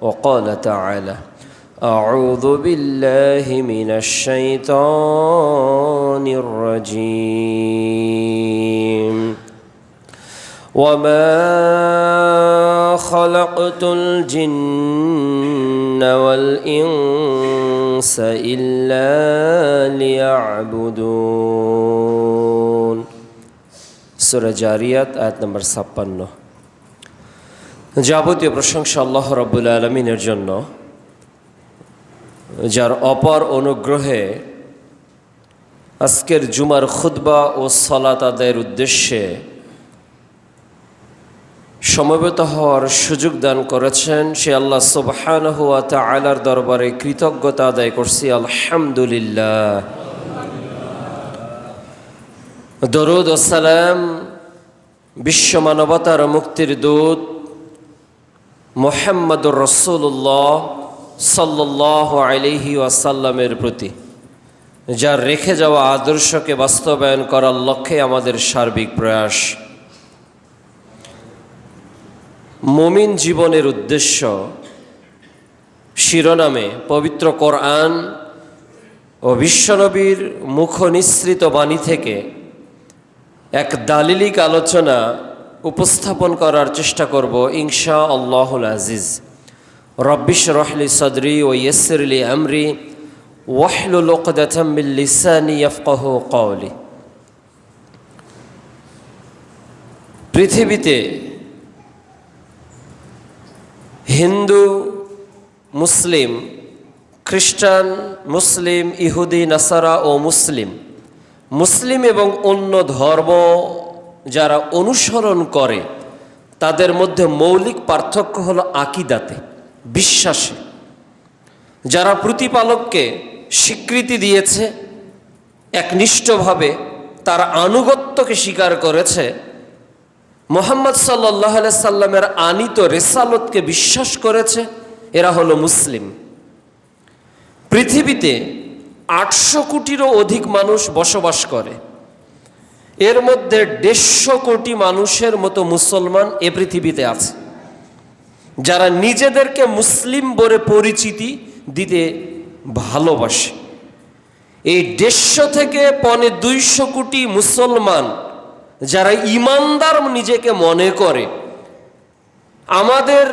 وقال تعالى أعوذ بالله من الشيطان الرجيم وما خلقت الجن والإنس إلا ليعبدون সূরা জারিয়াত আয়াত নম্বর 56। যাবতীয় প্রশংসা আল্লাহ রাব্বুল আলামিনের জন্য, যার অপার অনুগ্রহে আজকের জুমার খুতবা ও সালাত আদায়ের উদ্দেশ্যে সমবেত হওয়ার সুযোগ দান করেছেন। সে আল্লাহ সুবহানাহু ওয়া তাআলার দরবারে কৃতজ্ঞতা আদায় করছি, আলহামদুলিল্লাহ। দরুদ ও সালাম বিশ্ব মানবতার মুক্তির দূত মুহাম্মদুর রাসূলুল্লাহ সাল্লাল্লাহু আলাইহি ওয়াসাল্লামের প্রতি, যার রেখে যাওয়া আদর্শকে বাস্তবায়ন করার লক্ষ্যে আমাদের সার্বিক প্রয়াস। মুমিন জীবনের উদ্দেশ্য শিরোনামে পবিত্র কোরআন ও বিশ্বনবীর মুখ নিঃসৃত বাণী থেকে এক দালিলিক আলোচনা উপস্থাপন করার চেষ্টা করব ইনশাআল্লাহুল আজিজ। রব্বি ইশরাহ লি সাদরি ওয়া ইয়াসসির লি আমরি ওয়াহলুল উকদাতাম মিন লিসানি ইয়াফকাহু কওলি। পৃথিবীতে হিন্দু, মুসলিম, খ্রিস্টান, মুসলিম, ইহুদি, নাসারা ও মুসলিম এবং অন্য ধর্ম যারা অনুসরণ করে, তাদের মধ্যে মৌলিক পার্থক্য হলো আকীদাতে, বিশ্বাসে। যারা প্রতিপালককে স্বীকৃতি দিয়েছে, একনিষ্ঠভাবে তার আনুগত্যকে স্বীকার করেছে, মুহাম্মদ সাল্লাল্লাহু আলাইহি সাল্লামের আনিত রিসালতকে বিশ্বাস করেছে, এরা হলো মুসলিম। পৃথিবীতে 800 কোটিরও অধিক মানুষ বসবাস করে। এর মধ্যে 150 কোটি মানুষের মতো মুসলমান এ পৃথিবীতে আছে, যারা নিজেদেরকে মুসলিম বলে পরিচিতি দিতে ভালোবাসে। এই 150 থেকে 250 কোটি মুসলমান যারা ইমানদার নিজেকে মনে করে, আমাদের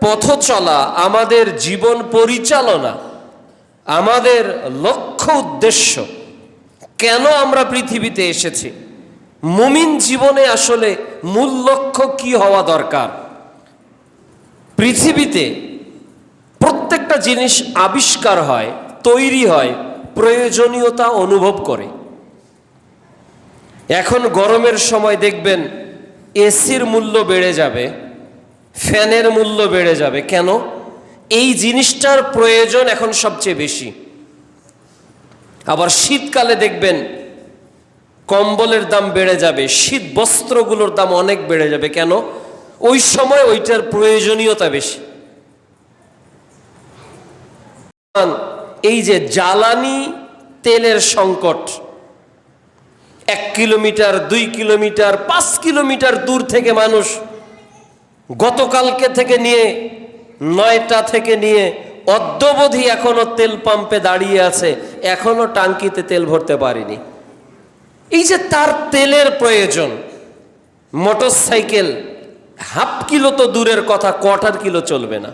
পথ চলা, আমাদের জীবন পরিচালনা, আমাদের লক্ষ্য উদ্দেশ্য, কেন আমরা পৃথিবীতে এসেছি, মুমিন জীবনে আসলে মূল লক্ষ্য কি হওয়া দরকার। পৃথিবীতে প্রত্যেকটা জিনিস আবিষ্কার হয়, তৈরি হয়, প্রয়োজনীয়তা অনুভব করে। এখন গরমের সময় দেখবেন এসির মূল্য বেড়ে যাবে, ফ্যানের মূল্য বেড়ে যাবে। কেন? এই জিনিসটার প্রয়োজন এখন সবচেয়ে বেশি। আবার শীতকালে দেখবেন কম্বলের দাম বেড়ে যাবে, শীত বস্ত্রগুলোর দাম অনেক বেড়ে যাবে। কেন? ওই সময় ওইটার প্রয়োজনীয়তা বেশি। এই যে জ্বালানি তেলের সংকট, 1 কিলোমিটার, 2 কিলোমিটার, 5 কিলোমিটার দূর থেকে মানুষ গতকালকে থেকে নিয়ে 9টা থেকে নিয়ে অদ্যাবধি এখনো তেল পাম্পে দাঁড়িয়ে আছে, এখনো টাঙ্কিতে তেল ভরতে পারেনি। এই যে তার তেলের প্রয়োজন, মোটরসাইকেল 1/2 কিলো তো দূরের কথা, 1/4 কিলো চলবে না,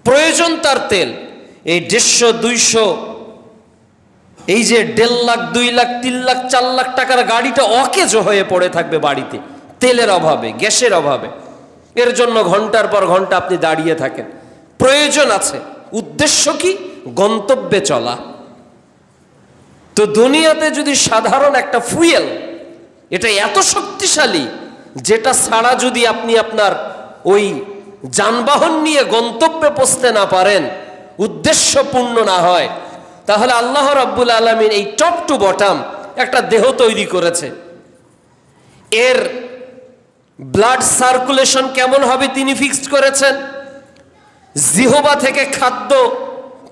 প্রয়োজন তার তেল। এই 150, 200, এই যে 1.5 লাখ, 2 লাখ, 3 লাখ, 4 লাখ টাকার গাড়িটা অকেজ হয়ে পড়ে থাকবে বাড়িতে, তেলের অভাবে, গ্যাসের অভাবে। এর জন্য ঘন্টার পর ঘন্টা আপনি দাঁড়িয়ে থাকেন। প্রয়োজন আছে, উদ্দেশ্য কি? গন্তব্যে চলা। তো দুনিয়াতে যদি সাধারণ একটা ফুয়েল, এটা এত শক্তিশালী, যেটা ছাড়া যদি আপনি আপনার ওই যানবাহন নিয়ে গন্তব্যে পৌঁছতে না পারেন, উদ্দেশ্য পূর্ণ না হয়, তাহলে আল্লাহ রাব্বুল আলামিন এই টপ টু বটম একটা দেহ তৈরি করেছে। এর ব্লাড সার্কুলেশন কেমন হবে তিনি ফিক্সড করেছেন। জিহবা থেকে খাদ্য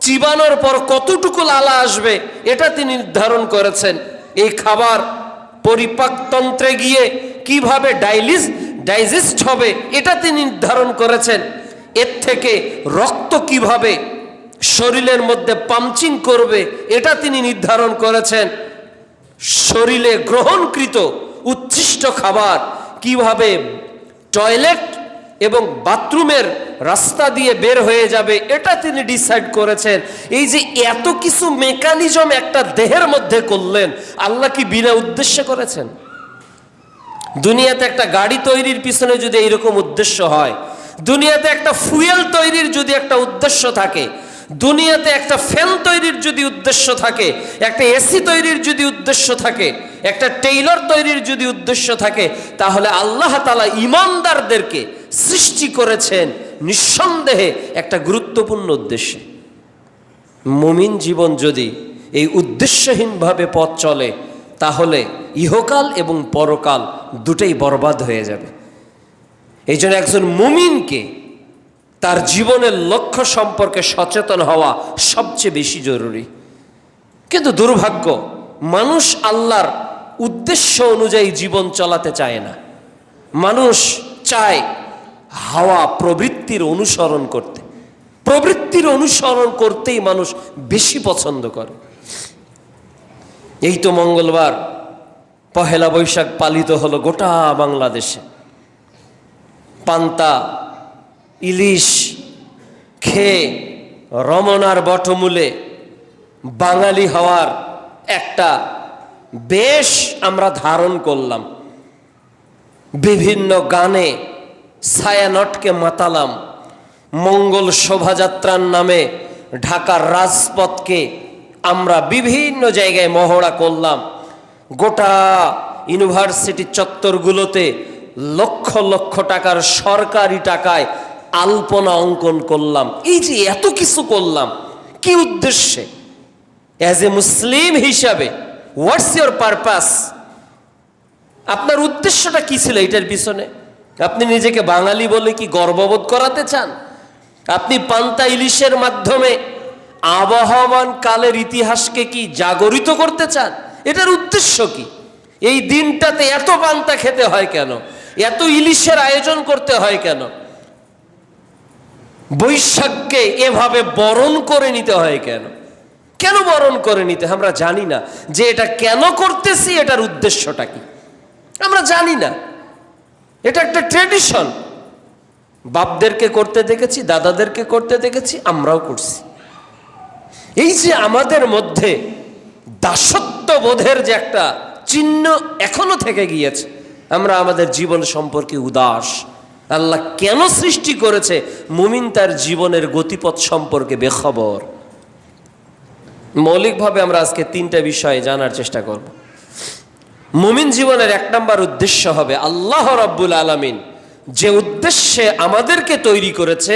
চিবানোর পর কতটুকু লালা আসবে এটা তিনি নির্ধারণ করেছেন। এই খাবার পরিপাকতন্ত্রে গিয়ে কিভাবে ডাইজেস্ট হবে এটা তিনি নির্ধারণ করেছেন। এর থেকে রক্ত কিভাবে শরীরের মধ্যে পাম্পিং করবে এটা তিনি নির্ধারণ করেছেন। শরীরে গ্রহণকৃত উচ্ছিষ্ট খাবার কিভাবে টয়লেট এবং বাথরুমের রাস্তা দিয়ে বের হয়ে যাবে এটা তিনি ডিসাইড করেছেন। এই যে এত কিছু মেকানিজম একটা দেহের মধ্যে করলেন, আল্লাহ কি বিনা উদ্দেশ্যে করেছেন? দুনিয়াতে একটা গাড়ি তৈরির পিছনে যদি এইরকম উদ্দেশ্য হয়, দুনিয়াতে একটা ফুয়েল তৈরির যদি একটা উদ্দেশ্য থাকে, দুনিয়াতে একটা ফ্যান তৈরির যদি উদ্দেশ্য থাকে, একটা এসি তৈরির যদি উদ্দেশ্য থাকে, একটা টেইলর তৈরির যদি উদ্দেশ্য থাকে, তাহলে আল্লাহ তাআলা ঈমানদারদেরকে সৃষ্টি করেছেন নিঃসন্দেহে একটা গুরুত্বপূর্ণ উদ্দেশ্যে। মুমিন জীবন যদি এই উদ্দেশ্যহীনভাবে পথ চলে, তাহলে ইহকাল এবং পরকাল দুটোই বরবাদ হয়ে যাবে। এই জন্য একজন মুমিনকে তার জীবনের লক্ষ্য সম্পর্কে সচেতন হওয়া সবচেয়ে বেশি জরুরি। কিন্তু দুর্ভাগ্য, মানুষ আল্লাহর উদ্দেশ্য অনুযায়ী জীবন চালাতে চায় না। মানুষ চায় হাওয়া প্রবৃত্তির অনুসরণ করতে। প্রবৃত্তির অনুসরণ করতেই মানুষ বেশি পছন্দ করে। এই তো মঙ্গলবার পহেলা বৈশাখ পালিত হলো গোটা বাংলাদেশে। পান্তা ইলিশ খেয়ে রমনার বটমূলে বাঙালি হওয়ার একটা বেশ আমরা ধারণ করলাম। বিভিন্ন গানে ছায়ানটকে মাতালাম। মঙ্গল শোভাযাত্রার নামে ঢাকার রাজপথকে আমরা বিভিন্ন জায়গায় মহড়া করলাম। গোটা ইউনিভার্সিটি চত্বরগুলোতে লক্ষ লক্ষ টাকার সরকারি টাকায় আলপনা অঙ্কন করলাম। এই যে এত কিছু করলাম, কি উদ্দেশ্যে? অ্যাজ এ মুসলিম হিসাবে হোয়াটস ইয়োর পারপাস? আপনার উদ্দেশ্যটা কি ছিল এটার পিছনে? আপনি নিজেকে বাঙালি বলে কি গর্ববোধ করাতে চান? আপনি পান্তা ইলিশের মাধ্যমে আবহমান কালের ইতিহাসকে কি জাগরিত করতে চান? এটার উদ্দেশ্য কি? এই দিনটাতে এত পান্তা খেতে হয় কেন? এত ইলিশের আয়োজন করতে হয় কেন? বৈশাখকে এভাবে বরণ করে নিতে হয় কেন? কেন বরণ করে নিতে? আমরা জানি না যে এটা কেন করতেছি, এটার উদ্দেশ্যটা কি আমরা জানি না। এটা একটা ট্রেডিশন, বাপদেরকে করতে দেখেছি, দাদাদেরকে করতে দেখেছি, আমরাও করছি। এই যে আমাদের মধ্যে দাসত্ববোধের যে একটা চিহ্ন এখনো থেকে গিয়েছে, আমরা আমাদের জীবন সম্পর্কে উদাস। আল্লাহ কেন সৃষ্টি করেছে? মুমিন তার জীবনের গতিপথ সম্পর্কে বেখবর। মৌলিকভাবে আমরা আজকে তিনটা বিষয়ে জানার চেষ্টা করব। মুমিন জীবনের এক নম্বর উদ্দেশ্য হবে আল্লাহ রাব্বুল আলামিন যে উদ্দেশ্যে আমাদেরকে তৈরি করেছে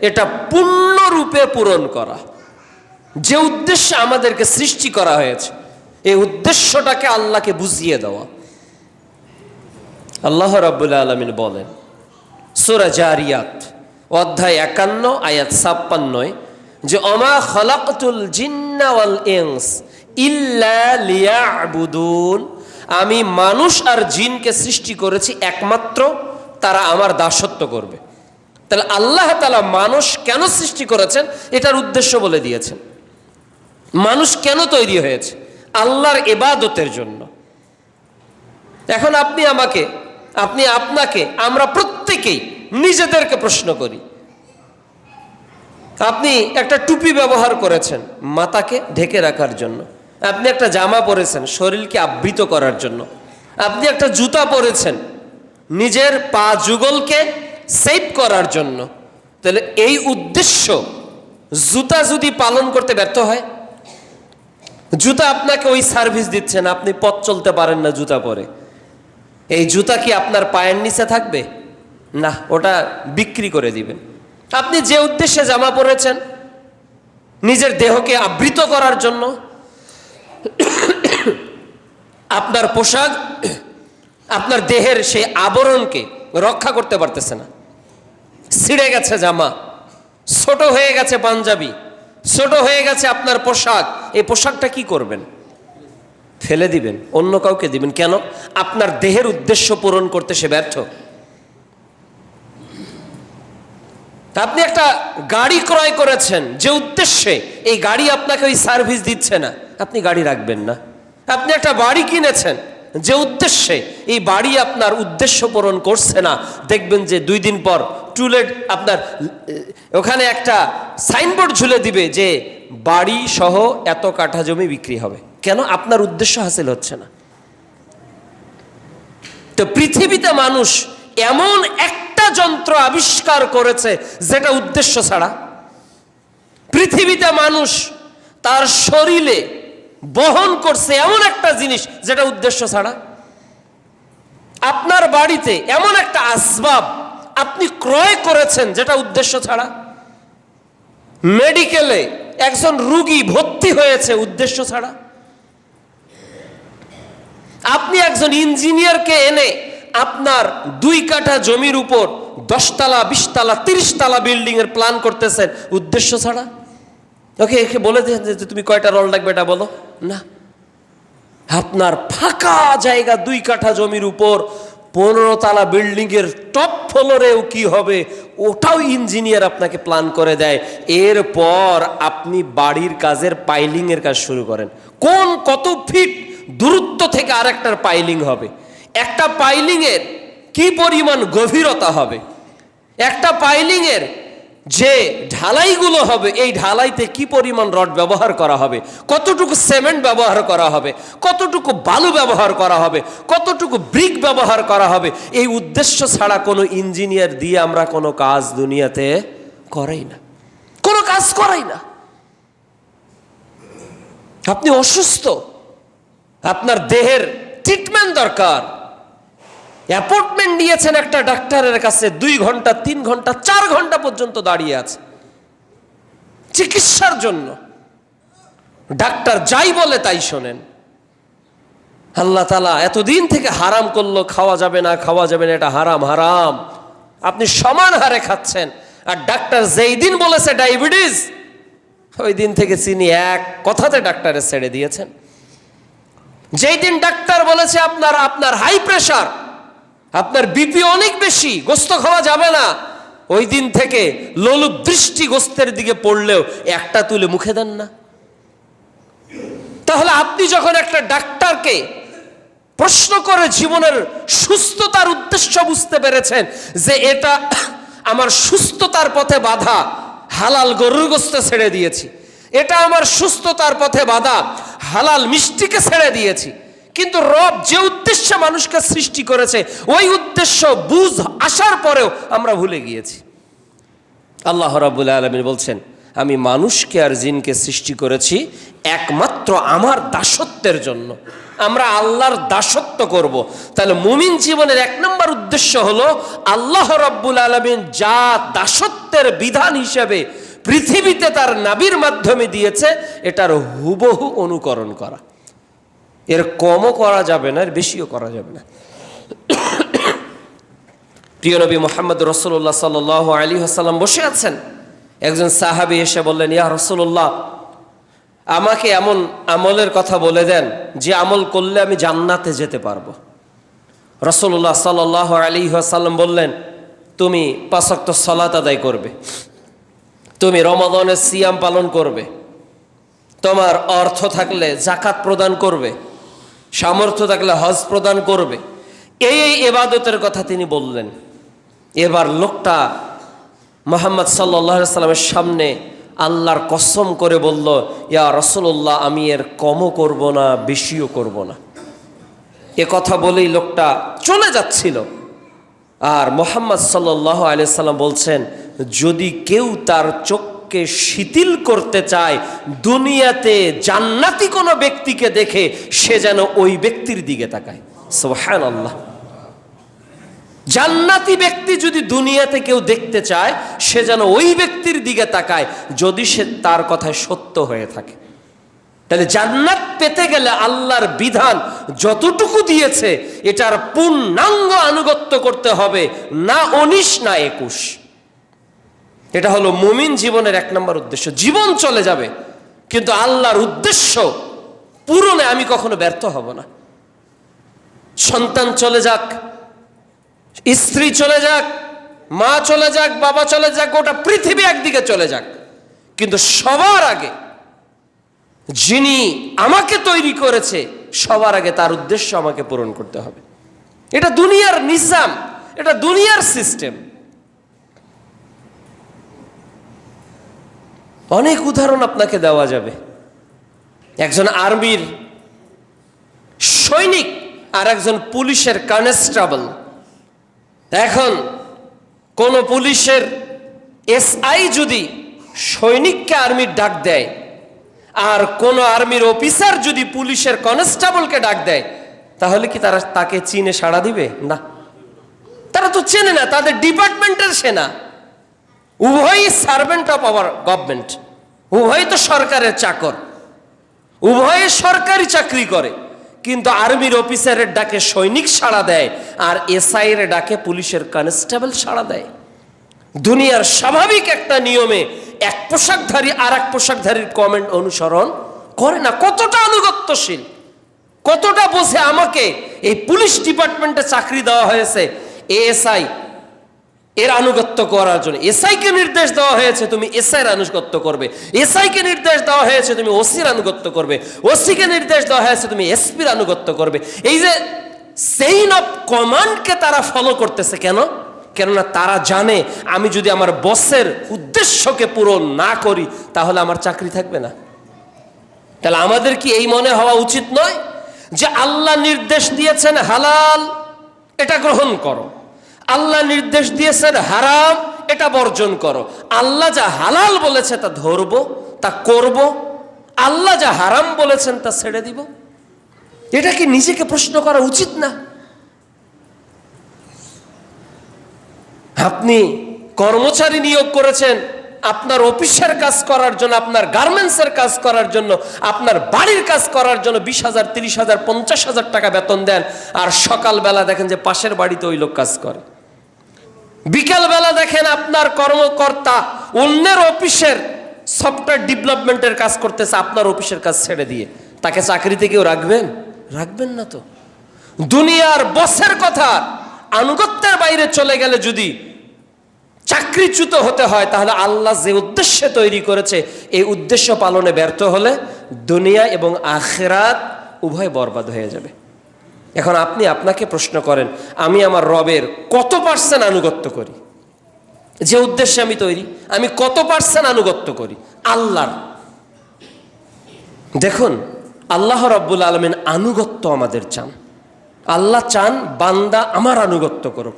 এটা পূর্ণরূপে পূরণ করা। যে উদ্দেশ্যে আমাদেরকে সৃষ্টি করা হয়েছে এই উদ্দেশ্যটাকে আল্লাহকে বুঝিয়ে দেওয়া। আল্লাহ রাব্বুল আলামিন বলেন সূরা জারিয়াত অধ্যায় 51 আয়াত 56 যে অমা খালাকতুল জিন্না ওয়াল ইনস ইল্লা লিয়াবুদুন, আমি মানুষ আর জিনকে সৃষ্টি করেছি একমাত্র তারা আমার দাসত্ব করবে। তাহলে আল্লাহ তাআলা মানুষ কেন সৃষ্টি করেছেন এটার উদ্দেশ্য বলে দিয়েছেন। মানুষ কেন তৈরি হয়েছে? আল্লাহর ইবাদতের জন্য। এখন আপনি আমাকে, আপনি আপনাকে, আমরা প্রত্যেকেই নিজেদেরকে প্রশ্ন করি। আপনি একটা টুপি ব্যবহার করেছেন মাথাকে ঢেকে রাখার জন্য, আপনি একটা জামা পরেছেন শরীরকে আবৃত করার জন্য, আপনি একটা জুতা পরেছেন নিজের পা যুগলকে সেভ করার জন্য। তাহলে এই উদ্দেশ্য জুতা যদি পালন করতে ব্যর্থ হয়, জুতা আপনাকে ওই সার্ভিস দিচ্ছেন, আপনি পথ চলতে পারেন না জুতা পরে, এই জুতা কি আপনার পায়ের নিচে থাকবে? না, ওটা বিক্রি করে দিবেন। আপনি যে উদ্দেশ্যে জামা পরেছেন নিজের দেহকে আবৃত করার জন্য, আপনার পোশাক আপনার দেহের সেই আবরণকে রক্ষা করতে পারতেছে না। ছিঁড়ে গেছে জামা, ছোট হয়ে গেছে পাঞ্জাবি, ছোট হয়ে গেছে আপনার পোশাক, এই পোশাকটা কি করবেন? ফেলে দিবেন, অন্য কাউকে দিবেন। কেন? আপনার দেহের উদ্দেশ্য পূরণ করতে সে ব্যর্থ। আপনি একটা গাড়ি ক্রয় করেছেন যে উদ্দেশ্যে, এই গাড়ি আপনাকে ওই সার্ভিস দিচ্ছে না, আপনি গাড়ি রাখবেন না। আপনি একটা বাড়ি কিনেছেন যে উদ্দেশ্যে, এই বাড়ি আপনার উদ্দেশ্য পূরণ করছে না, দেখবেন যে 2 দিন পর টুলেট আপনার ওখানে একটা সাইনবোর্ড ঝুলে দিবে যে বাড়ি সহ এত কাঠা জমি বিক্রি হবে। কেন? আপনার উদ্দেশ্য হাসিল হচ্ছে না। তো পৃথিবীতে মানুষ এমন একটা যন্ত্র আবিষ্কার করেছে যেটা উদ্দেশ্য ছাড়া। পৃথিবীতে মানুষ তার শরীরে বহন করছে এমন একটা জিনিস যেটা উদ্দেশ্য ছাড়া। আপনার বাড়িতে এমন একটা আসবাব আপনি ক্রয় করেছেন যেটা উদ্দেশ্য ছাড়া। মেডিকেলে একজন রোগী ভর্তি হয়েছে উদ্দেশ্য ছাড়া। আপনি একজন ইঞ্জিনিয়ারকে এনে আপনার 2 কাঠা জমির উপর 10 তলা 20 তলা 30 তলা বিল্ডিং এর প্ল্যান করতেছেন উদ্দেশ্য ছাড়া। ওকে একে বলে দেন যে তুমি কয়টা রড লাগবে এটা বলো না। আপনার ফাঁকা জায়গা 2 কাঠা জমির উপর 15 তলা বিল্ডিং এর টপ ফ্লোরেও কি হবে ওটাও ইঞ্জিনিয়ার আপনাকে প্ল্যান করে দেয়। এরপর আপনি বাড়ির কাজের পাইলিং এর কাজ শুরু করেন। কোন কত ফিট দূরত্ব থেকে আরেকটার পাইলিং হবে, একটা পাইলিং এর কি পরিমাণ গভীরতা হবে, একটা পাইলিং এর যে ঢালাইগুলো হবে এই ঢালাইতে কি পরিমাণ রড ব্যবহার করা হবে, কতটুকু সিমেন্ট ব্যবহার করা হবে, কতটুকু বালু ব্যবহার করা হবে, কতটুকু ব্রিক ব্যবহার করা হবে, এই উদ্দেশ্য ছাড়া কোনো ইঞ্জিনিয়ার দিয়ে আমরা কোনো কাজ দুনিয়াতে করাই না, কোনো কাজ করাই না। আপনি অসুস্থ, আপনার দেহের ট্রিটমেন্ট দরকার, অ্যাপয়েন্টমেন্ট নিয়েছেন একটা ডাক্তারের কাছে, 2 ঘন্টা 3 ঘন্টা 4 ঘন্টা পর্যন্ত দাঁড়িয়ে আছে চিকিৎসার জন্য। ডাক্তার যাই বলে তাই শোনেন। আল্লাহ তাআলা এতদিন থেকে হারাম করলো, খাওয়া যাবে না খাওয়া যাবে না, এটা হারাম হারাম, আপনি সমান হারে খাচ্ছেন। আর ডাক্তার যেই দিন বলেছে ডায়াবেটিস, ওই দিন থেকে চিনি এক কথাতে ডাক্তারে ছেড়ে দিয়েছেন। যেই দিন ডাক্তার বলেছে আপনার হাই প্রেশার, আপনার বিপি অনেক বেশি, গোস্ত খাওয়া যাবে না, ওই দিন থেকে লোলুপ দৃষ্টি গোস্তের দিকে পড়লেও একটা তুলে মুখে দেন না। তাহলে আপনি যখন একটা ডাক্তারকে প্রশ্ন করে জীবনের সুস্থতার উদ্দেশ্য বুঝতে পেরেছেন যে এটা আমার সুস্থতার পথে বাধা, হালাল গরুর গোস্ত ছেড়ে দিয়েছি, এটা আমার সুস্থতার পথে বাধা, হালাল মিষ্টিকে ছেড়ে দিয়েছি। কিন্তু রব যে উদ্দেশ্যে মানুষকে সৃষ্টি করেছে ওই উদ্দেশ্য বুঝ আসার পরেও আমরা ভুলে গিয়েছি। আল্লাহ রাব্বুল আলামিন বলছেন, আমি মানুষকে আর জিনকে সৃষ্টি করেছি একমাত্র আমার দাসত্বের জন্য, আমরা আল্লাহর দাসত্ব করব। তাহলে মুমিন জীবনের 1 নম্বর উদ্দেশ্য হলো আল্লাহ রাব্বুল আলামিন যা দাসত্বের বিধান হিসেবে পৃথিবীতে তার নবীর মাধ্যমে দিয়েছে এটার হুবহু অনুকরণ করা। এর কমও করা যাবে না, এর বেশিও করা যাবে না। প্রিয় নবী মুহাম্মদ রাসূলুল্লাহ সাল্লাল্লাহু আলাইহি ওয়াসাল্লাম বসে আছেন, একজন সাহাবী এসে বললেন, ইয়া রাসূলুল্লাহ, আমাকে এমন আমলের কথা বলে দেন যে আমল করলে আমি জান্নাতে যেতে পারবো। রাসূলুল্লাহ সাল্লাল্লাহু আলাইহি ওয়াসাল্লাম বললেন, তুমি 5 ওয়াক্ত সালাত আদায় করবে, তুমি রমাদানের সিয়াম পালন করবে, তোমার অর্থ থাকলে যাকাত প্রদান করবে, সামর্থ্য থাকলে হজ প্রদান করবে। এই ইবাদতের কথা তিনি বললেন। এবার লোকটা মুহাম্মদ সাল্লাল্লাহু আলাইহি ওয়াসাল্লামের সামনে আল্লাহর কসম করে বলল, ইয়া রাসূলুল্লাহ, আমি এর কমও করব না বেশিও করব না। এ কথা বলেই লোকটা চলে যাচ্ছিল। আর মুহাম্মদ সাল্লাল্লাহু আলাইহি ওয়াসাল্লাম বলছেন, যদি কেউ তার চোখকে শিথিল করতে চায় দুনিয়াতে জান্নাতি কোনো ব্যক্তিকে দেখে সে যেন ওই ব্যক্তির দিকে তাকায়। সুবহানাল্লাহ। জান্নাতি ব্যক্তি যদি দুনিয়াতে কেউ দেখতে চায় সে যেন ওই ব্যক্তির দিকে তাকায় যদি সে তার কথায় সত্য হয়ে থাকে। তাহলে জান্নাত পেতে গেলে আল্লাহর বিধান যতটুকু দিয়েছে এটার পূর্ণাঙ্গ আনুগত্য করতে হবে, না 19 না 21। এটা হলো মুমিন জীবনের 1 নম্বর উদ্দেশ্য। জীবন চলে যাবে কিন্তু আল্লাহর উদ্দেশ্য পূরণে আমি কখনো ব্যর্থ হব না। সন্তান চলে যাক, স্ত্রী চলে যাক, মা চলে যাক, বাবা চলে যাক, গোটা পৃথিবী একদিকে চলে যাক, কিন্তু সবার আগে যিনি আমাকে তৈরি করেছে, সবার আগে তার উদ্দেশ্য আমাকে পূরণ করতে হবে। এটা দুনিয়ার নিজাম, এটা দুনিয়ার সিস্টেম। অনেক উদাহরণ আপনাকে দেওয়া যাবে। একজন আর্মির সৈনিক আর একজন পুলিশের কনস্টেবল। এখন কোন পুলিশের এসআই যদি সৈনিককে আর্মির ডাক দেয়, আর কোন আর্মির অফিসার যদি পুলিশের কনস্টেবলকে ডাক দেয়, তাহলে কি তারা তাকে চিনে সাড়া দিবে? না, তারা তো চেনে না, তাদের ডিপার্টমেন্টের সেনা। উভয়ই সার্ভেন্ট অফ আওয়ার গভর্নমেন্ট, উভয়ই তো সরকারের চাকর, উভয়ে সরকারি চাকরি করে, কিন্তু আর্মির অফিসারের ডাকে সৈনিক সাড়া দেয়, আর এসআই এর ডাকে পুলিশের কনস্টেবল সাড়া দেয়। দুনিয়ার স্বাভাবিক একটা নিয়মে এক পোশাকধারী আর এক পোশাকধারীর কমেন্ট অনুসরণ করে না। কতটা আনুগত্যশীল, কতটা বোঝে আমাকে এই পুলিশ ডিপার্টমেন্টে চাকরি দেওয়া হয়েছে এএসআই এর আনুগত্য করার জন্য। এসআই কে নির্দেশ দেওয়া হয়েছে তুমি এসআই এর আনুগত্য করবে, এসআই কে নির্দেশ দেওয়া হয়েছে তুমি ওসির আনুগত্য করবে, ওসি কে নির্দেশ দেওয়া হয়েছে তুমি এসপির আনুগত্য করবে। এই যে চেইন অফ কমান্ডকে তারা ফলো করতেছে কেন? কেননা তারা জানে আমি যদি আমার বসের উদ্দেশ্যকে পূরণ না করি তাহলে আমার চাকরি থাকবে না। তাহলে আমাদের কি এই মনে হওয়া উচিত নয় যে আল্লাহ নির্দেশ দিয়েছেন হালাল, এটা গ্রহণ করো, আল্লাহ নির্দেশ দিয়েছেন হারাম, এটা বর্জন করো। আল্লাহ যা হালাল বলেছে তা ধরবো, তা করব, আল্লাহ যা হারাম বলেছেন তা ছেড়ে দিব। এটা কি নিজেকে প্রশ্ন করা উচিত না? আপনি কর্মচারী নিয়োগ করেছেন আপনার অফিসের কাজ করার জন্য, আপনার গার্মেন্টসের কাজ করার জন্য, আপনার বাড়ির কাজ করার জন্য 20,000, 30,000, 50,000 টাকা বেতন দেন, আর সকালবেলা দেখেন যে পাশের বাড়িতে ওই লোক কাজ করে। বিকালবেলা দেখেন আপনার কর্মকর্তা অন্যের অফিসের সফটওয়্যার ডেভেলপমেন্টের কাজ করতেছে আপনার অফিসের কাজ ছেড়ে দিয়ে। তাকে চাকরিতে কেউ রাখবেন? রাখবেন না তো। দুনিয়ার বসের কথা আনুগত্যের বাইরে চলে গেলে যদি চাকরিচ্যুত হতে হয়, তাহলে আল্লাহ যে উদ্দেশ্যে তৈরি করেছে এই উদ্দেশ্য পালনে ব্যর্থ হলে দুনিয়া এবং আখিরাত উভয় বরবাদ হয়ে যাবে। এখন আপনি আপনাকে প্রশ্ন করেন, আমি আমার রবের কত পার্সেন্ট আনুগত্য করি? যে উদ্দেশ্যে আমি তৈরি, আমি কত পার্সেন্ট আনুগত্য করি আল্লাহর? দেখুন, আল্লাহ রাব্বুল আলামিন আনুগত্য আমাদের চান। আল্লাহ চান বান্দা আমার আনুগত্য করুক।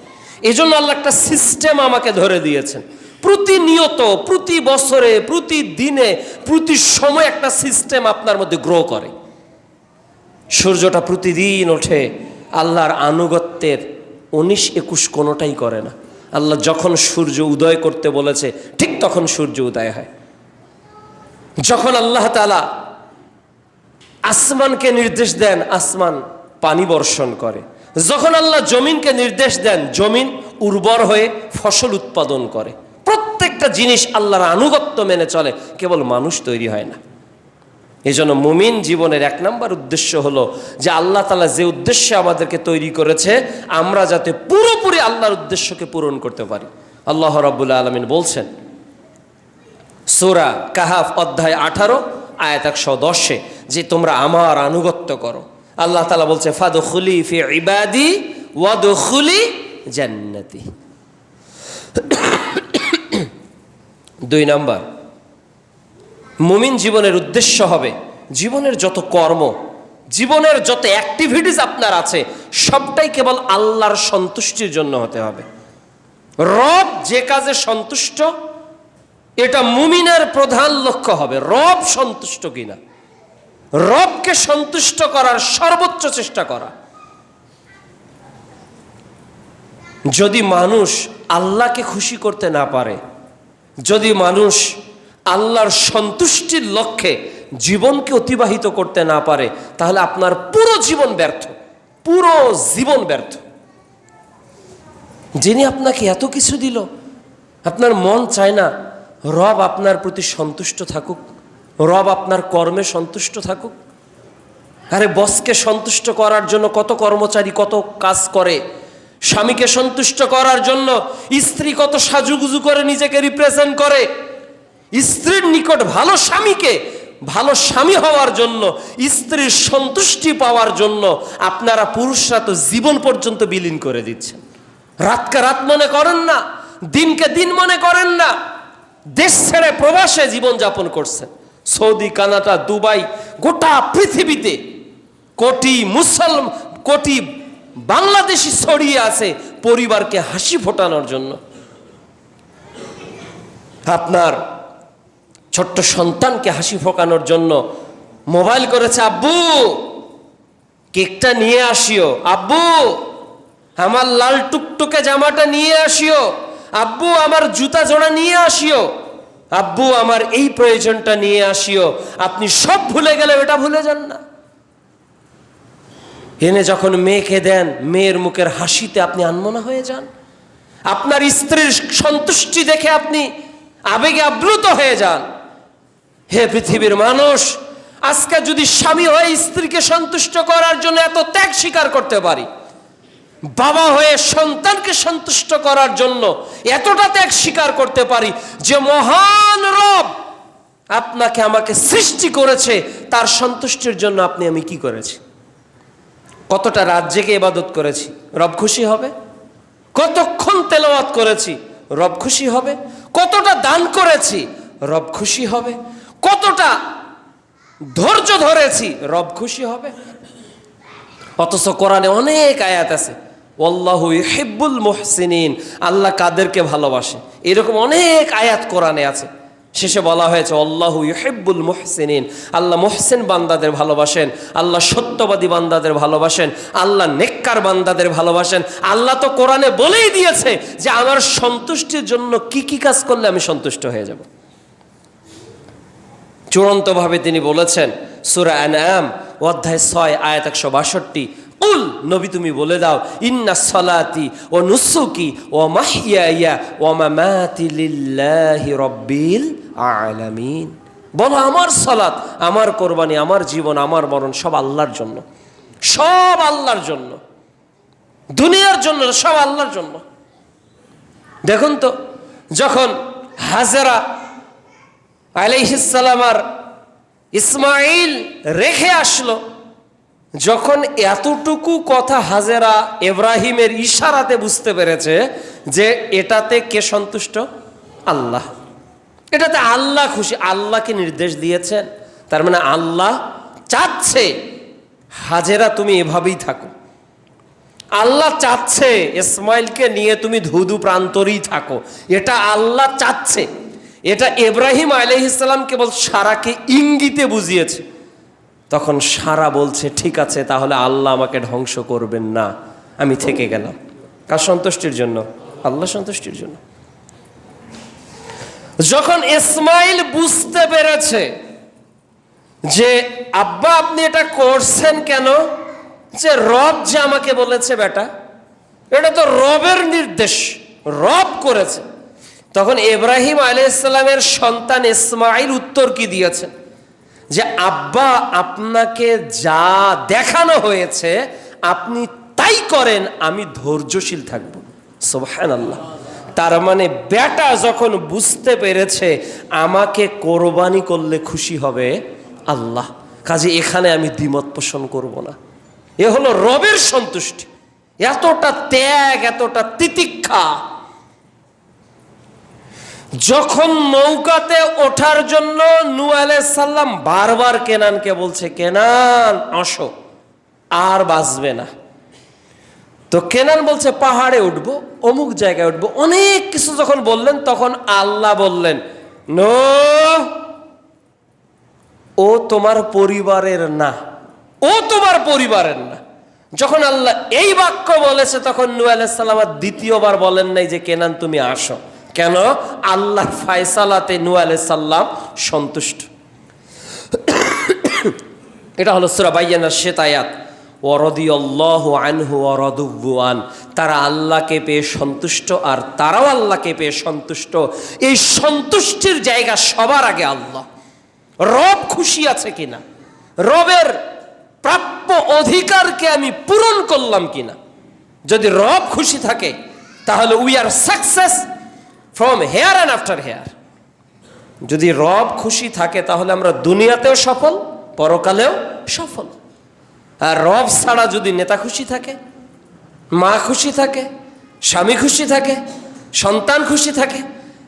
এই জন্য আল্লাহ একটা সিস্টেম আমাকে ধরে দিয়েছেন। প্রতিনিয়ত, প্রতি বছরে, প্রতিদিনে, প্রতি সময় একটা সিস্টেম আপনার মধ্যে গ্রো করে। সূর্যটা প্রতিদিন ওঠে, আল্লাহর আনুগত্যের 19-21 কোনোটাই করে না। আল্লাহ যখন সূর্য উদয় করতে বলেছে ঠিক তখন সূর্য উদয় হয়। যখন আল্লাহ তাআলা আসমানকে নির্দেশ দেন, আসমান পানি বর্ষণ করে। যখন আল্লাহ জমিনকে নির্দেশ দেন, জমিন উর্বর হয়ে ফসল উৎপাদন করে। প্রত্যেকটা জিনিস আল্লাহর আনুগত্য মেনে চলে, কেবল মানুষ তৈরি হয় না। এই জন্য মুমিন জীবনের 1 নম্বর উদ্দেশ্য হলো যে আল্লাহ তাআলা যে উদ্দেশ্যে আমাদেরকে তৈরি করেছে আমরা যাতে পুরোপুরি আল্লাহর উদ্দেশ্যকে পূরণ করতে পারি। আল্লাহ রাব্বুল আলামিন বলছেন সূরা কাহাফ অধ্যায় 18 আয়াত 110 যে তোমরা আমার আনুগত্য করো। আল্লাহ তাআলা বলছে ফাদখুলি ফি ইবাদি ওয়াদখুলি জান্নাতি। 2 নম্বর, মুমিন জীবনের উদ্দেশ্য হবে জীবনের যত কর্ম, জীবনের যত অ্যাক্টিভিটিস আপনার আছে সবটাই কেবল আল্লাহর সন্তুষ্টির জন্য হতে হবে। রব যে কাজে সন্তুষ্ট এটা মুমিনের প্রধান লক্ষ্য হবে, রব সন্তুষ্ট কিনা, রবকে সন্তুষ্ট করার সর্বোচ্চ চেষ্টা করা। যদি মানুষ আল্লাহকে খুশি করতে না পারে, যদি মানুষ আল্লাহর সন্তুষ্টির লক্ষ্যে জীবনকে অতিবাহিত করতে না পারে, তাহলে আপনার পুরো জীবন ব্যর্থ, পুরো জীবন ব্যর্থ। যিনি আপনাকে এত কিছু দিল, আপনার মন চায় না রব আপনার প্রতি সন্তুষ্ট থাকুক, রব আপনার কর্মে সন্তুষ্ট থাকুক? আরে বসকে সন্তুষ্ট করার জন্য কত কর্মচারী কত কাজ করে, স্বামীকে সন্তুষ্ট করার জন্য স্ত্রী কত সাজুগুজু করে নিজেকে রিপ্রেজেন্ট করে। স্ত্রীর নিকট ভালো স্বামী হওয়ার জন্য, স্ত্রীর সন্তুষ্টি পাওয়ার জন্য আপনারা পুরুষরা তো জীবন পর্যন্ত বিলীন করে দিচ্ছেন। রাতকে রাত মনে করেন না, দিনকে দিন মনে করেন না, দেশ ছেড়ে প্রবাসে জীবন যাপন করছেন। সৌদি, কানাডা, দুবাই, গোটা পৃথিবীতে কোটি বাংলাদেশি ছড়িয়ে আছে পরিবারকে হাসি ফোটানোর জন্য। আপনার ছোট্ট সন্তানকে হাসি ফোটানোর জন্য মোবাইল করেছে, আব্বু কেকটা নিয়ে আসিও, আব্বু আমার লাল টুকটুকে জামাটা নিয়ে আসিও, আব্বু আমার জুতা জোড়া নিয়ে আসিও, আব্বু আমার এই প্রয়োজনটা নিয়ে আসিও। আপনি সব ভুলে গেলে এটা ভুলে যান না। এনে যখন মেয়েকে দেন, মেয়ের মুখের হাসিতে আপনি আনমনা হয়ে যান। আপনার স্ত্রীর সন্তুষ্টি দেখে আপনি আবেগে আপ্লুত হয়ে যান। হে পৃথিবীর মানুষ, আজকে যদি স্বামী হয়ে স্ত্রীকে সন্তুষ্ট করার জন্য এত ত্যাগ স্বীকার করতে পারি, বাবা হয়ে সন্তানকে সন্তুষ্ট করার জন্য এতটা ত্যাগ স্বীকার করতে পারি, যে মহান রব আপনাকে আমাকে সৃষ্টি করেছে, তার সন্তুষ্টির জন্য আমি কি করেছি? কতটা রাত জেগে ইবাদত করেছি, রব খুশি হবে? কতক্ষণ তেলাওয়াত করেছি, রব খুশি হবে? কতটা দান করেছি, রব খুশি হবে? কতটা ধৈর্য ধরেছি, রব খুশি হবে? অথচ কোরআনে অনেক আয়াত আছে, আল্লাহু ইউহিব্বুল মুহসিনিন, আল্লাহ কাদেরকে ভালোবাসে, এরকম অনেক আয়াত কোরআনে আছে। শেষে বলা হয়েছে আল্লাহু ইউহিব্বুল মুহসিনিন, আল্লাহ মুহসিন বান্দাদের ভালোবাসেন, আল্লাহ সত্যবাদী বান্দাদের ভালোবাসেন, আল্লাহ নেককার বান্দাদের ভালোবাসেন। আল্লাহ তো কোরআনে বলেই দিয়েছে যে আমার সন্তুষ্টির জন্য কি কি কাজ করলে আমি সন্তুষ্ট হয়ে যাব। চূড়ান্তভাবে তিনি বলেছেন সূরা আনআম অধ্যায় 6 আয়াত 162, কুল নবী তুমি বলে দাও, ইন্না সলাতি ও নুসুকি ও মাহইয়ায়া ও মামাতি লিল্লাহি রাব্বিল আলামিন। বলো আমার সালাত, আমার কোরবানি, আমার জীবন, আমার মরণ সব আল্লাহর জন্য, সব আল্লাহর জন্য, দুনিয়ার জন্য, সব আল্লাহর জন্য। দেখুন তো, যখন হাজেরা আলাইহিস সালাম আর ইসমাইল রেখে আসলো, যখন এতটুকু কথা হাজেরা ইব্রাহিমের ইশারাতে বুঝতে পেরেছে যে এটাতে কে সন্তুষ্ট? আল্লাহ। এটাতে আল্লাহ খুশি, আল্লাহকে নির্দেশ দিয়েছেন। তার মানে আল্লাহ চাচ্ছে হাজেরা তুমি এভাবেই থাকো, আল্লাহ চাচ্ছে ইসমাইলকে নিয়ে তুমি ধুধু প্রান্তরেই থাকো, এটা আল্লাহ চাচ্ছে। এটা ইব্রাহিম আলাইহিস সালাম কেবল সারাকে ইঙ্গিতে বুঝিয়েছে। তখন সারা বলছে ঠিক আছে, তাহলে আল্লাহ আমাকে ধ্বংস করবেন না, আমি থেকে গেলাম। কার সন্তুষ্টির জন্য? আল্লাহ সন্তুষ্টির জন্য। যখন ইসমাইল বুঝতে পেরেছে যে আব্বা আপনি এটা করছেন কেন, যে রব যে আমাকে বলেছে বেটা, এটা তো রবের নির্দেশ, রব করেছে, তখন ইব্রাহিম আলাইহিস সালামের সন্তান ইসমাইল উত্তর কি দিয়েছেন? যে আব্বা আপনাকে যা দেখানো হয়েছে আপনি তাই করেন, আমি ধৈর্যশীল থাকব। সুবহানাল্লাহ। তার মানে বেটা যখন বুঝতে পেরেছে আমাকে কোরবানি করলে খুশি হবে আল্লাহ, কাজে এখানে আমি দ্বিমত পোষণ করব না। এ হলো রবের সন্তুষ্টি। এতটা ত্যাগ, এতটা তিতিক্ষা। যখন নৌকাতে ওঠার জন্য নূহ আলাইহিস সালাম বারবার কেনানকে বলছে, কেনান আসো, আর বাঁচবে না। তো কেনান বলছে পাহাড়ে উঠবো, অমুক জায়গায় উঠবো, অনেক কিছু যখন বললেন তখন আল্লাহ বললেন নূহ, ও তোমার পরিবারের না, ও তোমার পরিবারের না। যখন আল্লাহ এই বাক্য বলেছে তখন নূহ আলাইহিস সালাম আর দ্বিতীয়বার বলেন নাই যে কেনান তুমি আসো। কেন? আল্লাহর ফায়সালাতে নূহ আলাইহিস সালাম সন্তুষ্ট। এটা হলো সূরা বাইয়ানার শেষ আয়াত, ওয়ারাদিয়াল্লাহু আনহু ওয়ারাদু আন। তারা আল্লাহকে পেয়ে সন্তুষ্ট আর তারাও আল্লাহকে পেয়ে সন্তুষ্ট। এই সন্তুষ্টির জায়গা সবার আগে আল্লাহ। রব খুশি আছে কিনা, রবের প্রাপ্য অধিকারকে আমি পূরণ করলাম কিনা, যদি রব খুশি থাকে তাহলে we are success from here and after here. যদি রব খুশি থাকে তাহলে আমরা দুনিয়াতেও সফল, পরকালেও সফল। আর রব ছাড়া যদি নেতা খুশি থাকে, মা খুশি থাকে, স্বামী খুশি থাকে, সন্তান খুশি থাকে,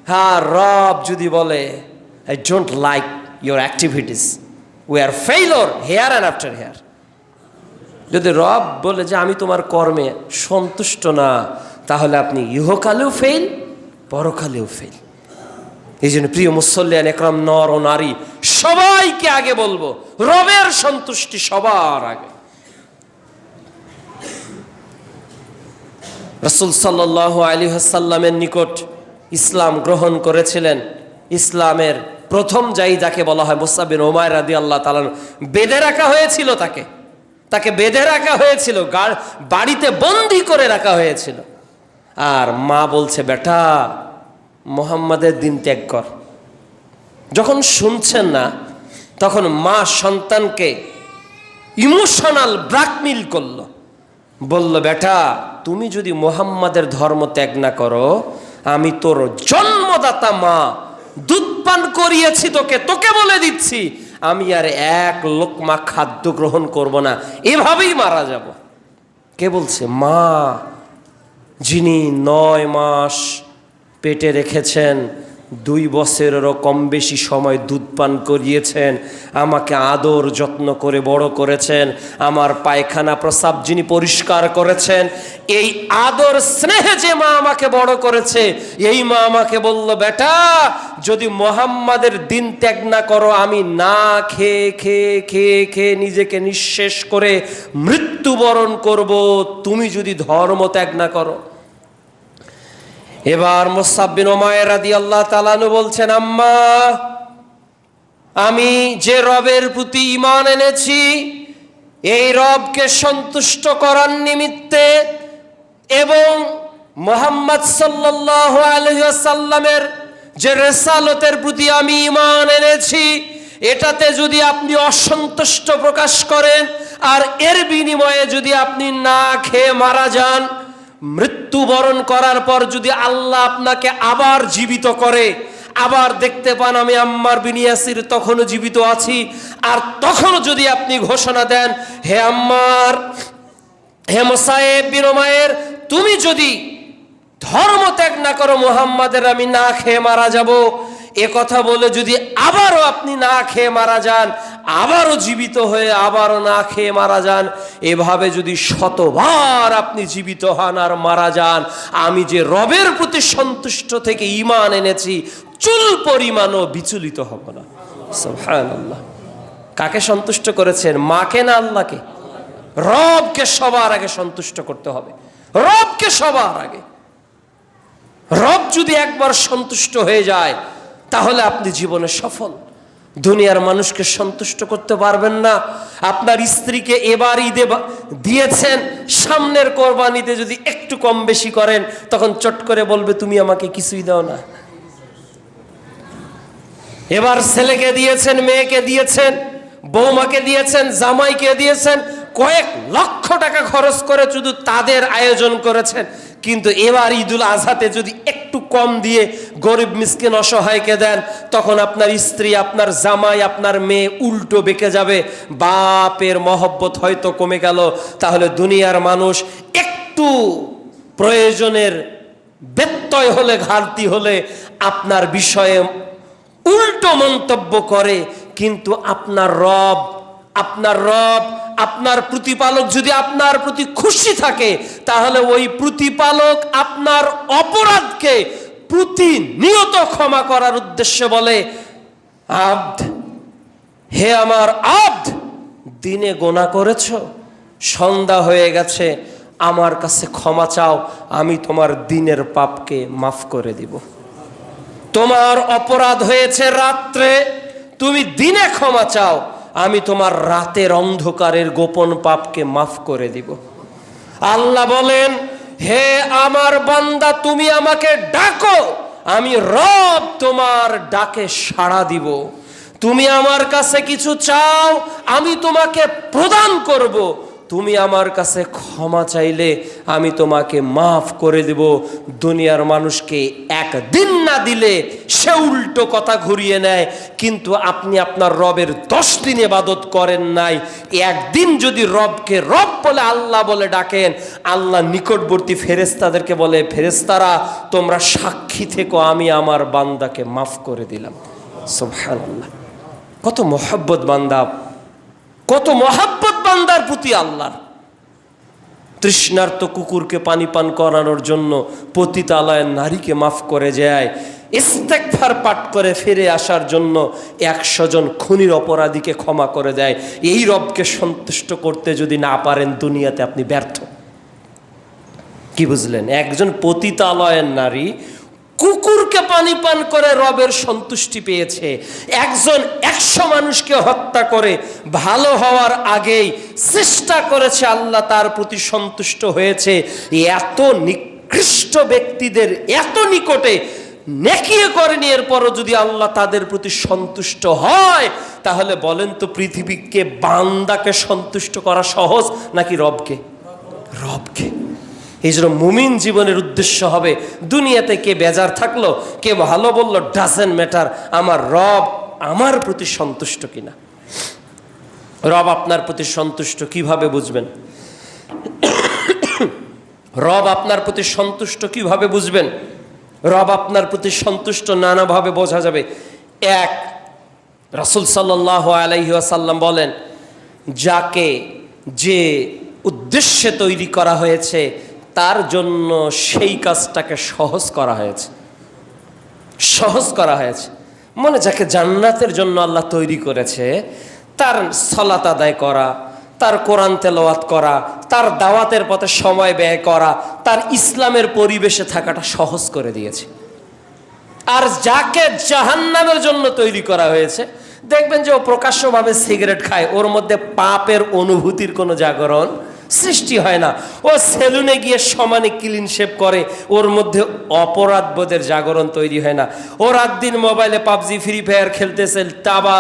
হ্যাঁ, রব যদি বলে I don't like your activities, we are failure here and after here. যদি রব বলে যে আমি তোমার কর্মে সন্তুষ্ট না, তাহলে আপনি ইহকালেও ফেল, পরকালেও ফেল। এই জন্য প্রিয় মুসল্লিয়ান একরাম, নর ও নারী সবাইকে আগে বলবো রবের সন্তুষ্টি সবার আগে। রাসূল সাল্লাল্লাহু আলাইহি ওয়াসাল্লামের নিকট ইসলাম গ্রহণ করেছিলেন। ইসলামের প্রথম যাকে বলা হয় মুসআব বিন উমাইর রাদিয়াল্লাহু তাআলা, বেঁধে রাখা হয়েছিল, তাকে বেঁধে রাখা হয়েছিল, বাড়িতে বন্দী করে রাখা হয়েছিল। আর মা বলছে, বেটা মুহাম্মাদের দিন ত্যাগ কর। যখন শুনছেন না, তখন মা সন্তানকে ইমোশনাল ব্ল্যাকমেইল করলো, বলল, বেটা তুমি যদি মুহাম্মাদের ধর্ম ত্যাগ না করো, আমি তোর জন্মদাতা মা, দুধ পান করিয়েছি তোকে বলে দিচ্ছি, আমি আর এক লোকমা খাদ্য গ্রহণ করব না, এভাবেই মারা যাব। কে বলছে? মা, যিনি 9 মাস পেটে রেখেছেন, 2 বছরেরও কম বেশি সময় দুধ পান করিয়েছেন, আমাকে আদর যত্ন করে বড় করেছেন, আমার পায়খানা প্রস্রাব যিনি পরিষ্কার করেছেন, এই আদর স্নেহে যে মা আমাকে বড় করেছে, এই মা আমাকে বলল, বেটা যদি মুহাম্মাদের দিন ত্যাগ না করো, আমি না খেয়ে খেয়ে খেয়ে খেয়ে নিজেকে নিঃশেষ করে মৃত্যুবরণ করব, তুমি যদি ধর্ম ত্যাগ না করো। এবার মুসআব বিন উমাইর রাদিয়াল্লাহু তাআলা বলছেন, আম্মা, আমি যে রবের প্রতি ঈমান এনেছি, এই রবকে সন্তুষ্ট করার নিমিত্তে এবং মুহাম্মদ সাল্লাল্লাহু আলাইহি ওয়াসাল্লামের যে রিসালাতের প্রতি আমি ঈমান এনেছি, এটাতে যদি আপনি অসন্তুষ্ট প্রকাশ করেন আর এর বিনিময়ে যদি আপনি না খেয়ে মারা যান, মৃত্যুবরণ করার পর যদি আল্লাহ আপনাকে আবার জীবিত করে, আবার দেখতে পান আমি আম্মার বিন ইয়াসির তখনও জীবিত আছি, আর তখনও যদি আপনি ঘোষণা দেন, হে আম্মার, হে মুসাইব বিন উমাইর, তুমি যদি ধর্ম ত্যাগ না করো, মুহাম্মাদের আমি না খেয়ে মারা যাব, এ কথা বলে যদি আবারও আপনি না খেয়ে মারা যান, আবারও জীবিত হয়ে আবারও না খেয়ে মারা যান, এভাবে যদি 100বার আপনি জীবিত হন আর মারা যান, আমি যে রবের প্রতি সন্তুষ্ট থেকে ঈমান এনেছি, চুল পরিমাণও বিচলিত হব না। সুবহানাল্লাহ। কাকে সন্তুষ্ট করেছেন? মাকে না আল্লাহকে? রবকে সবার আগে সন্তুষ্ট করতে হবে, রবকে সবার আগে। রব যদি একবার সন্তুষ্ট হয়ে যায়, তাহলে আপনি জীবনে সফল। দুনিয়ার মানুষকে সন্তুষ্ট করতে পারবেন না। আপনার স্ত্রীকে এবার ঈদে দিয়েছেন, সামনের কোরবানিতে যদি একটু কম বেশি করেন, তখন চট করে বলবে, তুমি আমাকে কিছুই দাও না। এবার ছেলেকে দিয়েছেন, মেয়েকে দিয়েছেন, বৌমাকে দিয়েছেন, জামাইকে দিয়েছেন, কয়েক লক্ষ টাকা খরচ করে শুধু তাদের আয়োজন করেছেন, কিন্তু এবার ঈদুল আজহাতে যদি একটু কম দিয়ে গরিব মিসকিন অসহায়কে দেন, তখন আপনার স্ত্রী, আপনার জামাই, আপনার মেয়ে উল্টো বেঁকে যাবে, বাপের মহব্বত হয়তো কমে গেল। তাহলে দুনিয়ার মানুষ একটু প্রয়োজনের ব্যত্যয় হলে, ঘাটতি হলে আপনার বিষয়ে উল্টো মন্তব্য করে, কিন্তু আপনার রব, আপনার প্রতিপালক যদি আপনার প্রতি খুশি থাকে, তাহলে ওই প্রতিপালক আপনার অপরাধকে প্রতিনিয়ত ক্ষমা করার উদ্দেশ্যে বলে, আব্দ, হে আমার আব্দ, দিনে গোনা করেছ, সন্ধ্যা হয়ে গেছে, আমার কাছে ক্ষমা চাও, আমি তোমার দিনের পাপকে মাফ করে দিব। তোমার অপরাধ হয়েছে রাত্রে, তুমি দিনে ক্ষমা চাও, আমি তোমার রাতের অন্ধকারের গোপন পাপকে মাফ করে দিব। আল্লাহ বলেন, হে আমার বান্দা, তুমি আমাকে ডাকো, আমি রব তোমার ডাকে সাড়া দিব। তুমি আমার কাছে কিছু চাও, আমি তোমাকে প্রদান করব। তুমি আমার কাছে ক্ষমা চাইলে আমি তোমাকে মাফ করে দেব। দুনিয়ার মানুষকে একদিন না দিলে সে উল্টো কথা ঘুরিয়ে নেয়, কিন্তু আপনি আপনার রবের 10 দিন ইবাদত করেন নাই। একদিন যদি রবকে রব বলে আল্লাহ বলে ডাকেন, আল্লাহ নিকটবর্তী ফেরেশতাদেরকে বলে, ফেরেশতারা তোমরা সাক্ষী থেকো, আমি আমার বান্দাকে মাফ করে দিলাম। সুবহানাল্লাহ, কত মহব্বত বান্দা, কত মহব্বত বান্দার প্রতি আল্লাহর। তৃষ্ণার্ত কুকুরকে পানি পান করানোর জন্য পতিতালয়ের নারীকে মাফ করে যায়। ইস্তেগফার পাঠ করে ফিরে আসার জন্য 100 জন খুনির অপরাধীকে ক্ষমা করে দেয়। এই রবকে সন্তুষ্ট করতে যদি না পারেন, দুনিয়াতে আপনি ব্যর্থ। কি বুঝলেন? একজন পতিতালয়ের নারী কুকুরকে পানি পান করে রবের সন্তুষ্টি পেয়েছে। একজন 100 মানুষকে হত্যা করে ভালো হওয়ার আগেই চেষ্টা করেছে, আল্লাহ তার প্রতি সন্তুষ্ট হয়েছে। এত নিকৃষ্ট ব্যক্তিদের এত নিকটে নেকিয়ে করেনি, এরপরও যদি আল্লাহ তাদের প্রতি সন্তুষ্ট হয়, তাহলে বলেন তো পৃথিবীকে বান্দাকে সন্তুষ্ট করা সহজ নাকি রবকে? রবকে। এই জন্য মুমিন জীবনের উদ্দেশ্য হবে, দুনিয়াতে কে বেজার থাকলো, কে ভালো বললো, ডাজেন্ট ম্যাটার, আমার রব আমার প্রতি সন্তুষ্ট কিনা। রব আপনার প্রতি সন্তুষ্ট কিভাবে বুঝবেন? রব আপনার প্রতি সন্তুষ্ট কিভাবে বুঝবেন? রব আপনার প্রতি সন্তুষ্ট নানাভাবে বোঝা যাবে। এক, রাসূল সাল্লাল্লাহু আলাইহি ওয়াসাল্লাম বলেন, যাকে যে উদ্দেশ্যে তৈরি করা হয়েছে তার জন্য সেই কাজটাকে সহজ করা হয়েছে। সহজ করা হয়েছে মানে যাকে জান্নাতের জন্য আল্লাহ তৈরি করেছে, তার সালাত আদায় করা, তার কোরআন তেলাওয়াত করা, তার দাওয়াতের পথে সময় ব্যয় করা, তার ইসলামের পরিবেশে থাকাটা সহজ করে দিয়েছে। আর যাকে জাহান্নামের জন্য তৈরি করা হয়েছে, দেখবেন যে ও প্রকাশ্যভাবে সিগারেট খায়, ওর মধ্যে পাপের অনুভূতির কোনো জাগরণ সৃষ্টি হয় না। ও সেলুনে গিয়ে সমানে ক্লিন শেভ করে, ওর মধ্যে অপরাধ বোধের জাগরণ তৈরি হয় না। ও রাত দিন মোবাইলে পাবজি, ফ্রি ফায়ার খেলতেছে, টাবা,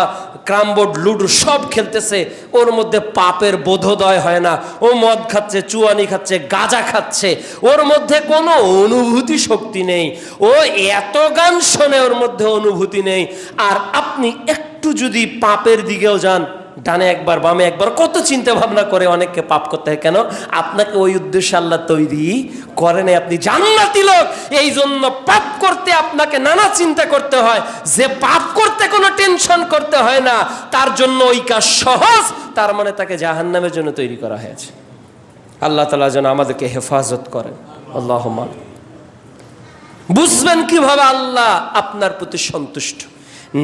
ক্রামবোর্ড, লুডো সব খেলতেছে, ওর মধ্যে পাপের বোধোদয় হয় না। ও মদ খাচ্ছে, চুয়ানি খাচ্ছে, গাঁজা খাচ্ছে, ওর মধ্যে কোনো অনুভূতি শক্তি নেই। ও এত গান শোনে, ওর মধ্যে অনুভূতি নেই। আর আপনি একটু যদি পাপের দিকেও যান, ডানে একবার বামে একবার, কত চিন্তা ভাবনা করে অনেককে পাপ করতে হয়। কেন? আপনাকে ওই উদ্দেশ্যে আল্লাহ তৈরি করেন। আপনি জান্নাতি লোক, এই জন্য পাপ করতে আপনাকে নানা চিন্তা করতে হয়। যে পাপ করতে কোনো টেনশন করতে হয় না, তার জন্য ওই কাজ সহজ। তার মানে তাকে জাহান্নামের জন্য তৈরি করা হয়েছে। আল্লাহ তাআলা যেন আমাদেরকে হেফাজত করেন। আল্লাহুম্মা। বুঝবেন কিভাবে আল্লাহ আপনার প্রতি সন্তুষ্ট?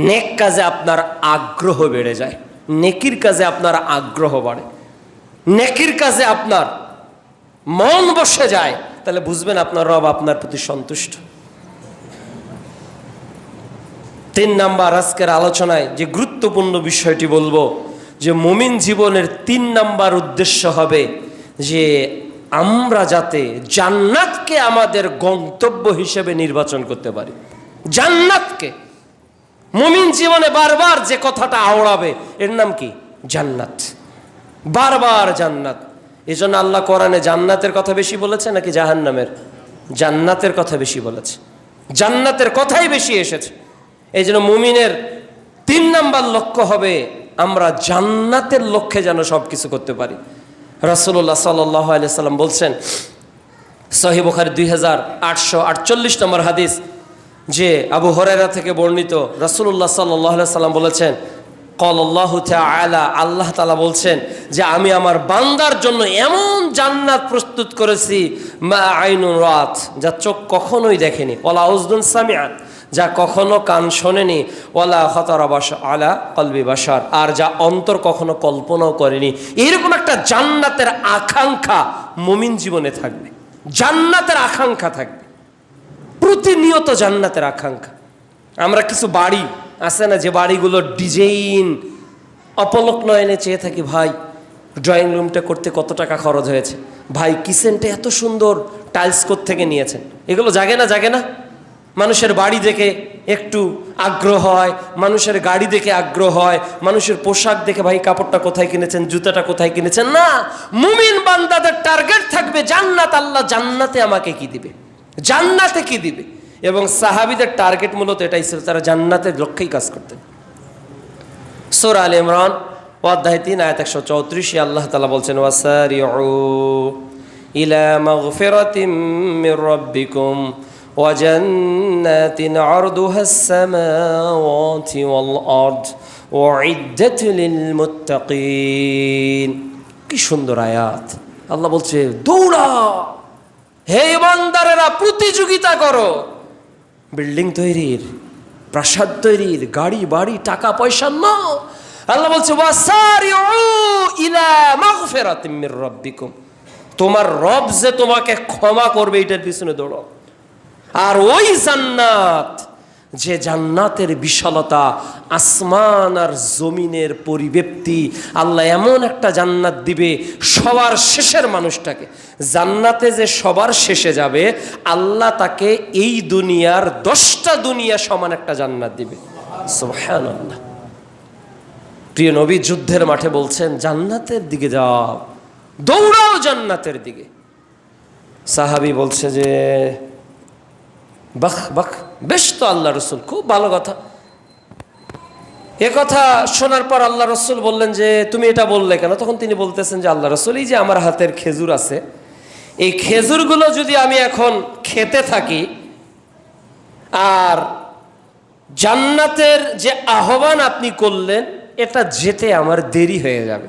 নেক কাজে আপনার আগ্রহ বেড়ে যায়, নেকির কাজে আপনার আগ্রহ বাড়ে, নেকির কাজে আপনার মন বসে যায়, তাহলে বুঝবেন আপনার রব আপনার প্রতি সন্তুষ্ট। 3 নাম্বার আজকের আলোচনায় যে গুরুত্বপূর্ণ বিষয়টি বলবো, যে মুমিন জীবনের 3 নাম্বার উদ্দেশ্য হবে যে আমরা যাতে জান্নাতকে আমাদের গন্তব্য হিসেবে নির্বাচন করতে পারি। জান্নাতকে মুমিন জীবনে বারবার যে কথাটা আওড়াবে, এর নাম কি? জান্নাত। বারবার জান্নাত। এই জন্য আল্লাহ কোরআনে জান্নাতের কথা বেশি বলেছে নাকি জাহান্নামের? জান্নাতের কথা বেশি বলেছে, জান্নাতের কথাই বেশি এসেছে। এই জন্য মুমিনের 3 নাম্বার লক্ষ্য হবে আমরা জান্নাতের লক্ষ্যে যেন সব কিছু করতে পারি। রাসূলুল্লাহ সাল্লাল্লাহু আলাইহি সাল্লাম বলছেন, সহিহ বুখারী 2848 নম্বর হাদিস, যে আবু হুরায়রা থেকে বর্ণিত, রাসূলুল্লাহ সাল্লাল্লাহু আলাইহি সাল্লাম বলেছেন, ক্বালাল্লাহু তাআলা, আল্লাহ তাআলা বলছেন যে আমি আমার বান্দার জন্য এমন জান্নাত প্রস্তুত করেছি, মা আইনুন রাত, যা চোখ কখনোই দেখেনি, ওয়ালা উযুন সামিআত, যা কখনো কান শোনেনি, ওয়ালা খাতারা আলা কলবি বাশার, আর যা অন্তর কখনো কল্পনাও করেনি। এরকম একটা জান্নাতের আকাঙ্ক্ষা মুমিন জীবনে থাকবে, জান্নাতের আকাঙ্ক্ষা থাকবে, প্রতিনিয়ত জান্নাতের আকাঙ্ক্ষা। আমরা কিছু বাড়ি আছে না, যে বাড়িগুলো ডিজাইন অপলক নয়নে চেয়ে থাকি, ভাই ড্রয়িং রুমটা করতে কত টাকা খরচ হয়েছে, ভাই কিচেনটা এত সুন্দর, টাইলস কোথা থেকে নিয়েছেন, এগুলো জাগে না? জাগে না? মানুষের বাড়ি দেখে একটু আগ্রহ হয়, মানুষের গাড়ি দেখে আগ্রহ হয়, মানুষের পোশাক দেখে ভাই কাপড়টা কোথায় কিনেছেন, জুতাটা কোথায় কিনেছেন। না, মুমিন বান্দাদের টার্গেট থাকবে জান্নাত। আল্লাহ জান্নাতে আমাকে কি দিবে, জান্নাতে কি দিবে। এবং সাহাবীদের টার্গেট মূলত এটাই ছিল, তারা জান্নাতের লক্ষ্যেই কাজ করতেন। সূরা আলে ইমরান অধ্যায় 3 আয়াত 134 আল্লাহ তাআলা বলছেন, ওয়াসারিউ ইলা মাগফিরাতিম মির রাব্বিকুম ওয়া জান্নাতিন আরদুহাস সামাওয়াতি ওয়াল আরদ উইদ্দাত লিল মুত্তাকিন। কি সুন্দর আয়াত। আল্লাহ বলছে দৌড়াও, হে ইমানদারেরা প্রতিযোগিতা করো বিল্ডিং তৈরির, প্রাসাদ তৈরির, গাড়ি বাড়ি টাকা পয়সা নাও। আল্লাহ বলছে ওয়াসারিউ ইলা মাগফিরাতিম মির রাব্বিকুম, তোমার রব যে তোমাকে ক্ষমা করবে এটার পিছনে দৌড়াও। আর ওই জান্নাত, যে জান্নাতের বিশালতা, আসমান আর জমিনের পরিব্যাপ্তি, আল্লাহ এমন একটা জান্নাত দিবে সবার শেষের মানুষটাকে। জান্নাতে যে সবার শেষে যাবে, আল্লাহ তাকে এই দুনিয়ার 10টা দুনিয়া সমান একটা জান্নাত দিবে। সুবহানাল্লাহ। প্রিয় নবী যুদ্ধের মাঠে বলছেন জান্নাতের দিকে যাও, দৌড়াও জান্নাতের দিকে। সাহাবী বলছে যে বাহ বাহ, বেশ তো আল্লাহ রসুল, খুব ভালো কথা। এ কথা শোনার পর আল্লাহ রসুল বললেন যে তুমি এটা বললে কেন? তখন তিনি বলতেছেন যে আল্লাহ রসুল, এই যে আমার হাতের খেজুর আছে, এই খেজুরগুলো যদি আমি এখন খেতে থাকি, আর জান্নাতের যে আহ্বান আপনি করলেন এটা যেতে আমার দেরি হয়ে যাবে।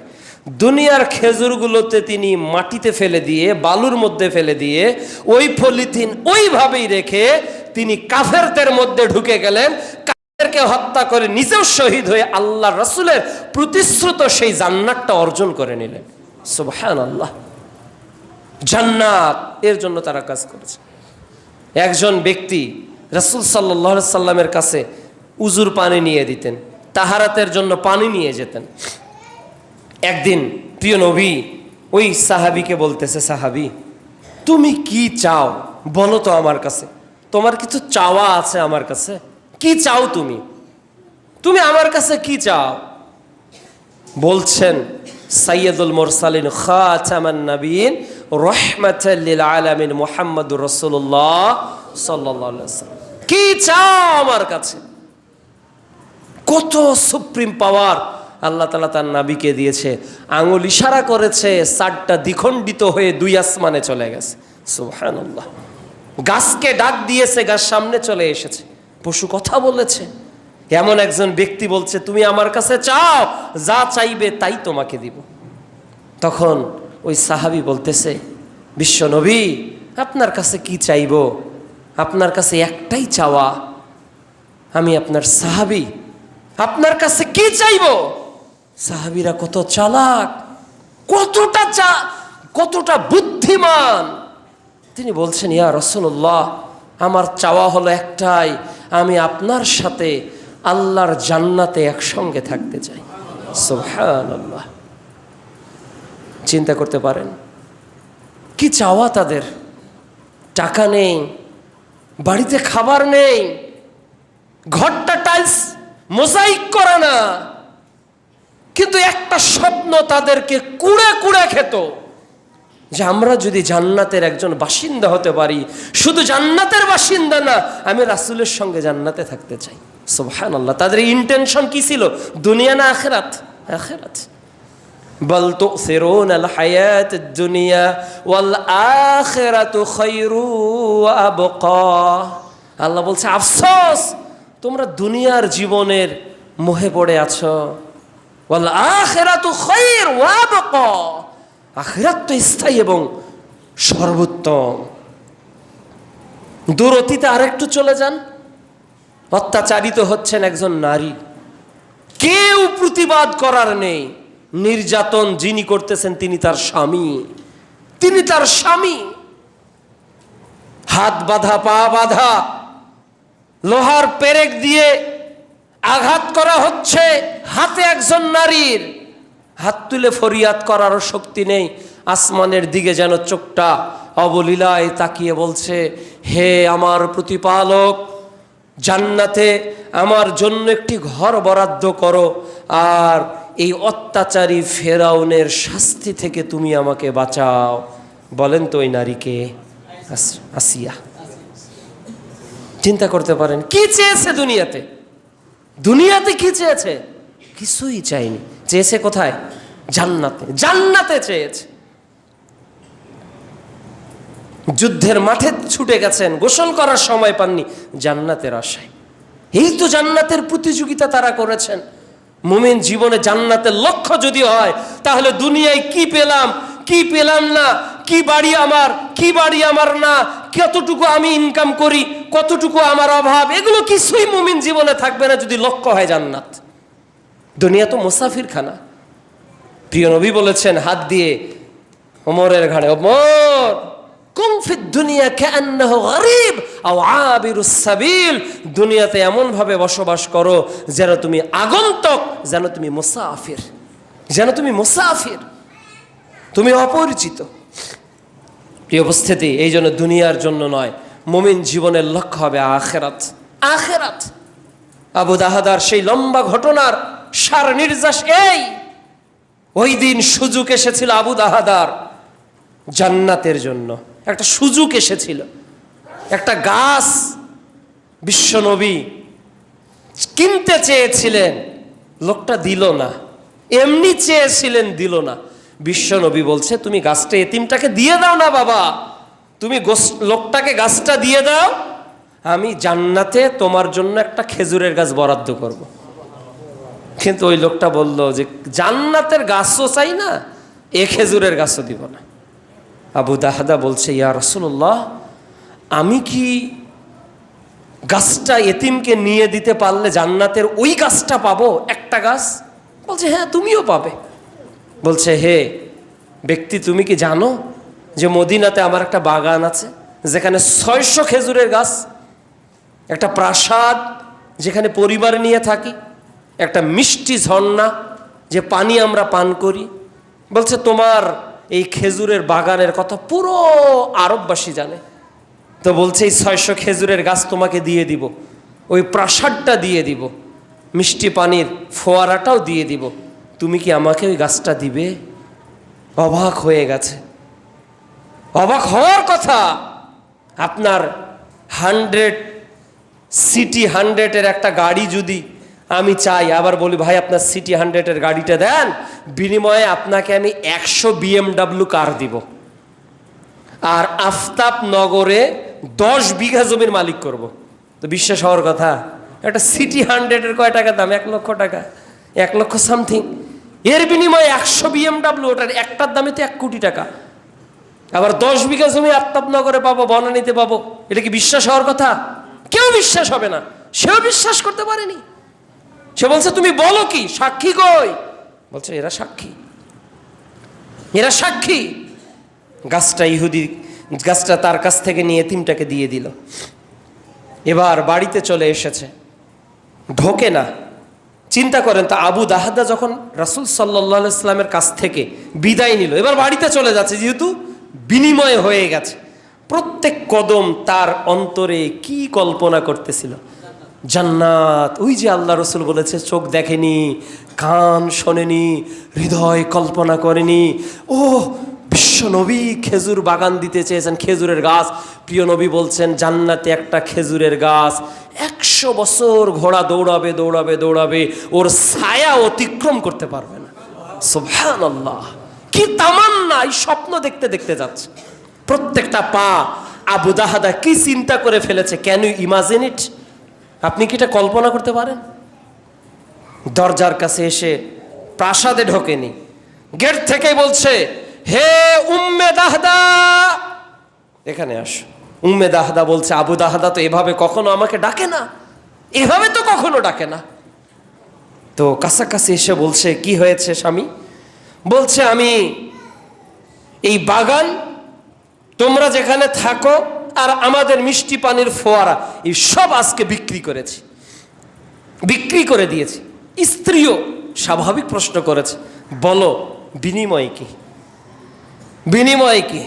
দুনিয়ার খেজুরগুলোতে তিনি মাটিতে ফেলে দিয়ে, বালুর মধ্যে ফেলে দিয়ে, ওই পলিথিন ওইভাবেই রেখে তিনি কাফেরদের মধ্যে ঢুকে গেলেন, কাফেরকে হত্যা করে নিজেও শহীদ হয়ে আল্লাহ রাসূলের প্রতিশ্রুত সেই জান্নাতটা অর্জন করে নিলেন। সুবহানাল্লাহ। জান্নাত, এর জন্য তারা কাজ করেছে। একজন ব্যক্তি রাসূল সাল্লাল্লাহু আলাইহি সাল্লামের কাছে উজুর পানি নিয়ে দিতেন, তাহারাতের জন্য পানি নিয়ে যেতেন। একদিন প্রিয় নবী ওই সাহাবীকে বলতেছে, সাহাবী তুমি কি চাও বলো তো আমার কাছে, তোমার কিছু চাওয়া আছে আমার কাছে, কি চাও তুমি, তুমি আমার কাছে কি চাও? বলছেন সাইয়্যিদুল মুরসালিন খাতামান নবিয়্যিন রাহমাতাল লিল আলামিন মুহাম্মাদুর রাসূলুল্লাহ সাল্লাল্লাহু আলাইহি ওয়াসাল্লাম, কি চাও আমার কাছে? কত সুপ্রিম পাওয়ার আল্লাহ তাআলা তার নবীকে দিয়েছে। আঙুল ইশারা করেছে, 4টা দ্বিখণ্ডিত হয়ে 2 আসমানে চলে গেছে। সুবহানাল্লাহ। গাছকে ডাক দিয়েছে, গাছ সামনে চলে এসেছে। পশু কথা বলেছে। এমন একজন ব্যক্তি বলছে তুমি আমার কাছে চাও, যা চাইবে তাই তোমাকে দিব। তখন ওই সাহাবী বলতেছে, বিশ্ব নবী আপনার কাছে কি চাইবো? আপনার কাছে একটাই চাওয়া, আমি আপনার সাহাবী, আপনার কাছে কি চাইবো? সাহাবীরা কত চালাক, কতটা বুদ্ধিমান। তিনি বলছেন, ইয়া রাসূলুল্লাহ আমার চাওয়া হলো একটাই, আমি আপনার সাথে আল্লাহর জান্নাতে একসঙ্গে থাকতে চাই। সুবহানাল্লাহ। চিন্তা করতে পারেন কি চাওয়া তাদের। টাকা নেই, বাড়িতে খাবার নেই, ঘরটা টাইলস মোজাইক করা না, কিন্তু একটা স্বপ্ন তাদেরকে কুড়ে কুড়ে খেত যে আমরা যদি জান্নাতের একজন বাসিন্দা হতে পারি, শুধু জান্নাতের বাসিন্দা না, আমি রাসূলের সঙ্গে জান্নাতে থাকতে চাই। সুবহানাল্লাহ। তাদের ইন্টেনশন কি ছিল? দুনিয়া না আখিরাত? আখিরাত। বাল তুসিরুনাল হায়াতুদ দুনিয়া ওয়াল আখিরাতু খায়রু ওয়া আবকা। আল্লাহ বলছে আফসোস, তোমরা দুনিয়ার জীবনের মোহে পড়ে আছো। ওয়াল আখিরাতু খায়র ওয়া আবকা, আখিরাত তো স্থায়ী এবং সর্বোত্তম। দূর অতীতে আরেকটু চলে যান, অত্যাচারিত হচ্ছেন একজন নারী, কেউ প্রতিবাদ করার নেই। নির্যাতন যিনি করতেছেন তিনি তার স্বামী, তিনি তার স্বামী। হাত বাঁধা, পা বাঁধা, লোহার পেরেক দিয়ে আঘাত করা হচ্ছে হাতে একজন নারীর। হাত তুলে ফরিয়াদ করারও শক্তি নেই। আসমানের দিকে যেন চোখটা অবলীলায় তাকিয়ে বলছে, হে আমার প্রতিপালক, জান্নাতে আমার জন্য একটি ঘর বরাদ্দ করো, আর এই অত্যাচারী ফেরাউনের শাস্তি থেকে তুমি আমাকে বাঁচাও। বলেন তো ওই নারীকে? আসিয়া। চিন্তা করতে পারেন কি চেয়েছে দুনিয়াতে? দুনিয়াতে কি চেয়েছে? কিছুই চাইনি। চেয়েছে কোথায়? জান্নাতে। জান্নাতে চেয়েছে। যুদ্ধের মাঠে ছুটে গেছেন, গোসল করার সময় পাননি, জান্নাতের আশায়। এই তো জান্নাতের প্রতিযোগিতা তারা করেছেন। মুমিন জীবনে জান্নাতের লক্ষ্য যদি হয়, তাহলে দুনিয়ায় কি পেলাম কি পেলাম না, কি বাড়ি আমার কি বাড়ি আমার না, কতটুকু আমি ইনকাম করি, কতটুকু আমার অভাব, এগুলো কিছুই মুমিন জীবনে থাকবে না যদি লক্ষ্য হয় জান্নাত। দুনিয়া তো মুসাফির খানা। প্রিয় নবী বলেছেন হাত দিয়ে ওমরের ঘাড়ে, ওমর কুন ফিদ দুনিয়া কান্নাহু গরীব আও আবিরুস সাবিল, দুনিয়াতে এমন ভাবে বসবাস করো যেন তুমি আগন্তুক, যেন তুমি মুসাফির, যেন তুমি মুসাফির, তুমি অপরিচিত। প্রিয় উপস্থিতি, এই জন্য দুনিয়ার জন্য নয়, মুমিন জীবনের লক্ষ্য হবে আখিরাত। আখিরাত। আবু দাহাদার সেই লম্বা ঘটনার সার নির্যাস এই, ওই দিন সুযোগ এসেছিল আবু দাহাদার জান্নাতের জন্য, একটা সুযোগ এসেছিল। একটা গাছ বিশ্বনবী কিনতে চেয়েছিলেন, লোকটা দিল না। এমনি চেয়েছিলেন, দিল না। বিশ্বনবী বলছে তুমি গাছটা এতিমটাকে দিয়ে দাও না বাবা, তুমি লোকটাকে গাছটা দিয়ে দাও, আমি জান্নাতে তোমার জন্য একটা খেজুরের গাছ বরাদ্দ করব। কিন্তু ওই লোকটা বলল যে জান্নাতের গাছও চাই না, এ খেজুরের গাছও দিব না। আবু দাহাদা বলছে ইয়া রাসূলুল্লাহ, আমি কি গাছটা এতিমকে নিয়ে দিতে পারলে জান্নাতের ওই গাছটা পাবো, একটা গাছ? বলছে হ্যাঁ তুমিও পাবে। বলছে হে ব্যক্তি, তুমি কি জানো যে মদিনাতে আমার একটা বাগান আছে যেখানে 600 খেজুরের গাছ, একটা প্রাসাদ যেখানে পরিবার নিয়ে থাকি, একটা মিষ্টি ঝর্ণা যে পানি আমরা পান করি। বলছে তোমার এই খেজুরের বাগানের কথা পুরো আরববাসী জানে। তো বলছে এই 600 খেজুরের গাছ তোমাকে দিয়ে দিব, ওই প্রাসাদটা দিয়ে দিব, মিষ্টি পানির ফোয়ারাটাও দিয়ে দিব, তুমি কি আমাকে ওই গাছটা দিবে? অবাক হয়ে গেছে। অবাক হওয়ার কথা। আপনার 100 সিটি 100-এর একটা গাড়ি যদি আমি চাই, আবার বলি ভাই আপনার সিটি 100-এর গাড়িটা দেন, বিনিময়ে আপনাকে আমি 100 BMW কার দিব, আর আফতাব নগরে 10 বিঘা জমির মালিক করব। তো বিশ্বাস হওয়ার কথা। একটা সিটি 100-এর কয় টাকা দাম? 1 লক্ষ টাকা, 1 লক্ষ সামথিং। এর বিনিময়ে 100 BMW, ওটার একটার দামে তো 1 কোটি টাকা। আবার 10 বিঘা জমি আফতাবনগরে পাবো, বনানীতে পাবো। এটা কি বিশ্বাস হওয়ার কথা? কেউ বিশ্বাস হবে না। সেও বিশ্বাস করতে পারেনি। সে বলছে তুমি বলো কি, সাক্ষী কই? বলছে এরা সাক্ষী, এরা সাক্ষী। গাছটা ইহুদি গাছটা তার কাছ থেকে নিয়ে এতিমটাকে দিয়ে দিল। এবার বাড়িতে চলে এসেছে, ঢোকে না। চিন্তা করেন তা আবু দাহাদা যখন রাসূল সাল্লাল্লাহু আলাইহি ওয়াসাল্লামের কাছ থেকে বিদায় নিল, এবার বাড়িতে চলে যাচ্ছে, যেহেতু বিনিময় হয়ে গেছে। প্রত্যেক কদম তার অন্তরে কি কল্পনা করতেছিল? জান্নাত। ওই যে আল্লাহ রসুল বলেছে চোখ দেখেনি, কান শোনেনি, হৃদয় কল্পনা করেনি। ও বিশ্ব নবী খেজুর বাগান দিতে চেয়েছেন, খেজুরের গাছ। প্রিয় নবী বলছেন জান্নাতে একটা খেজুরের গাছ 100 বছর ঘোড়া দৌড়াবে দৌড়াবে দৌড়াবে, ওর ছায়া অতিক্রম করতে পারবে না। সুবহানাল্লাহ, কি তামান্না! এই স্বপ্ন দেখতে দেখতে যাচ্ছে প্রত্যেকটা পা। আবু দাহাদা কি চিন্তা করে ফেলেছে, ক্যান ইউ ইমাজিন ইট? আপনি কি এটা কল্পনা করতে পারেন? দরজার কাছে এসে প্রাসাদে ঢোকেনি, গেট থেকেই বলছে হে উম্মে দাহদা, এখানে আসো। উম্মে দাহদা বলছে আবু দাহাদা তো এভাবে কখনো আমাকে ডাকে না, এভাবে তো কখনো ডাকে না। তো কাছাকাছি এসে বলছে কি হয়েছে স্বামী? বলছে আমি এই বাগান, তোমরা যেখানে থাকো, আর আমাদের মিষ্টি পানির ফোয়ারা, এই সব আজকে বিক্রি করেছি, বিক্রি করে দিয়েছি। স্ত্রীও স্বাভাবিক প্রশ্ন করেছে, বলো বিনিময় কি? বিনিময় কি?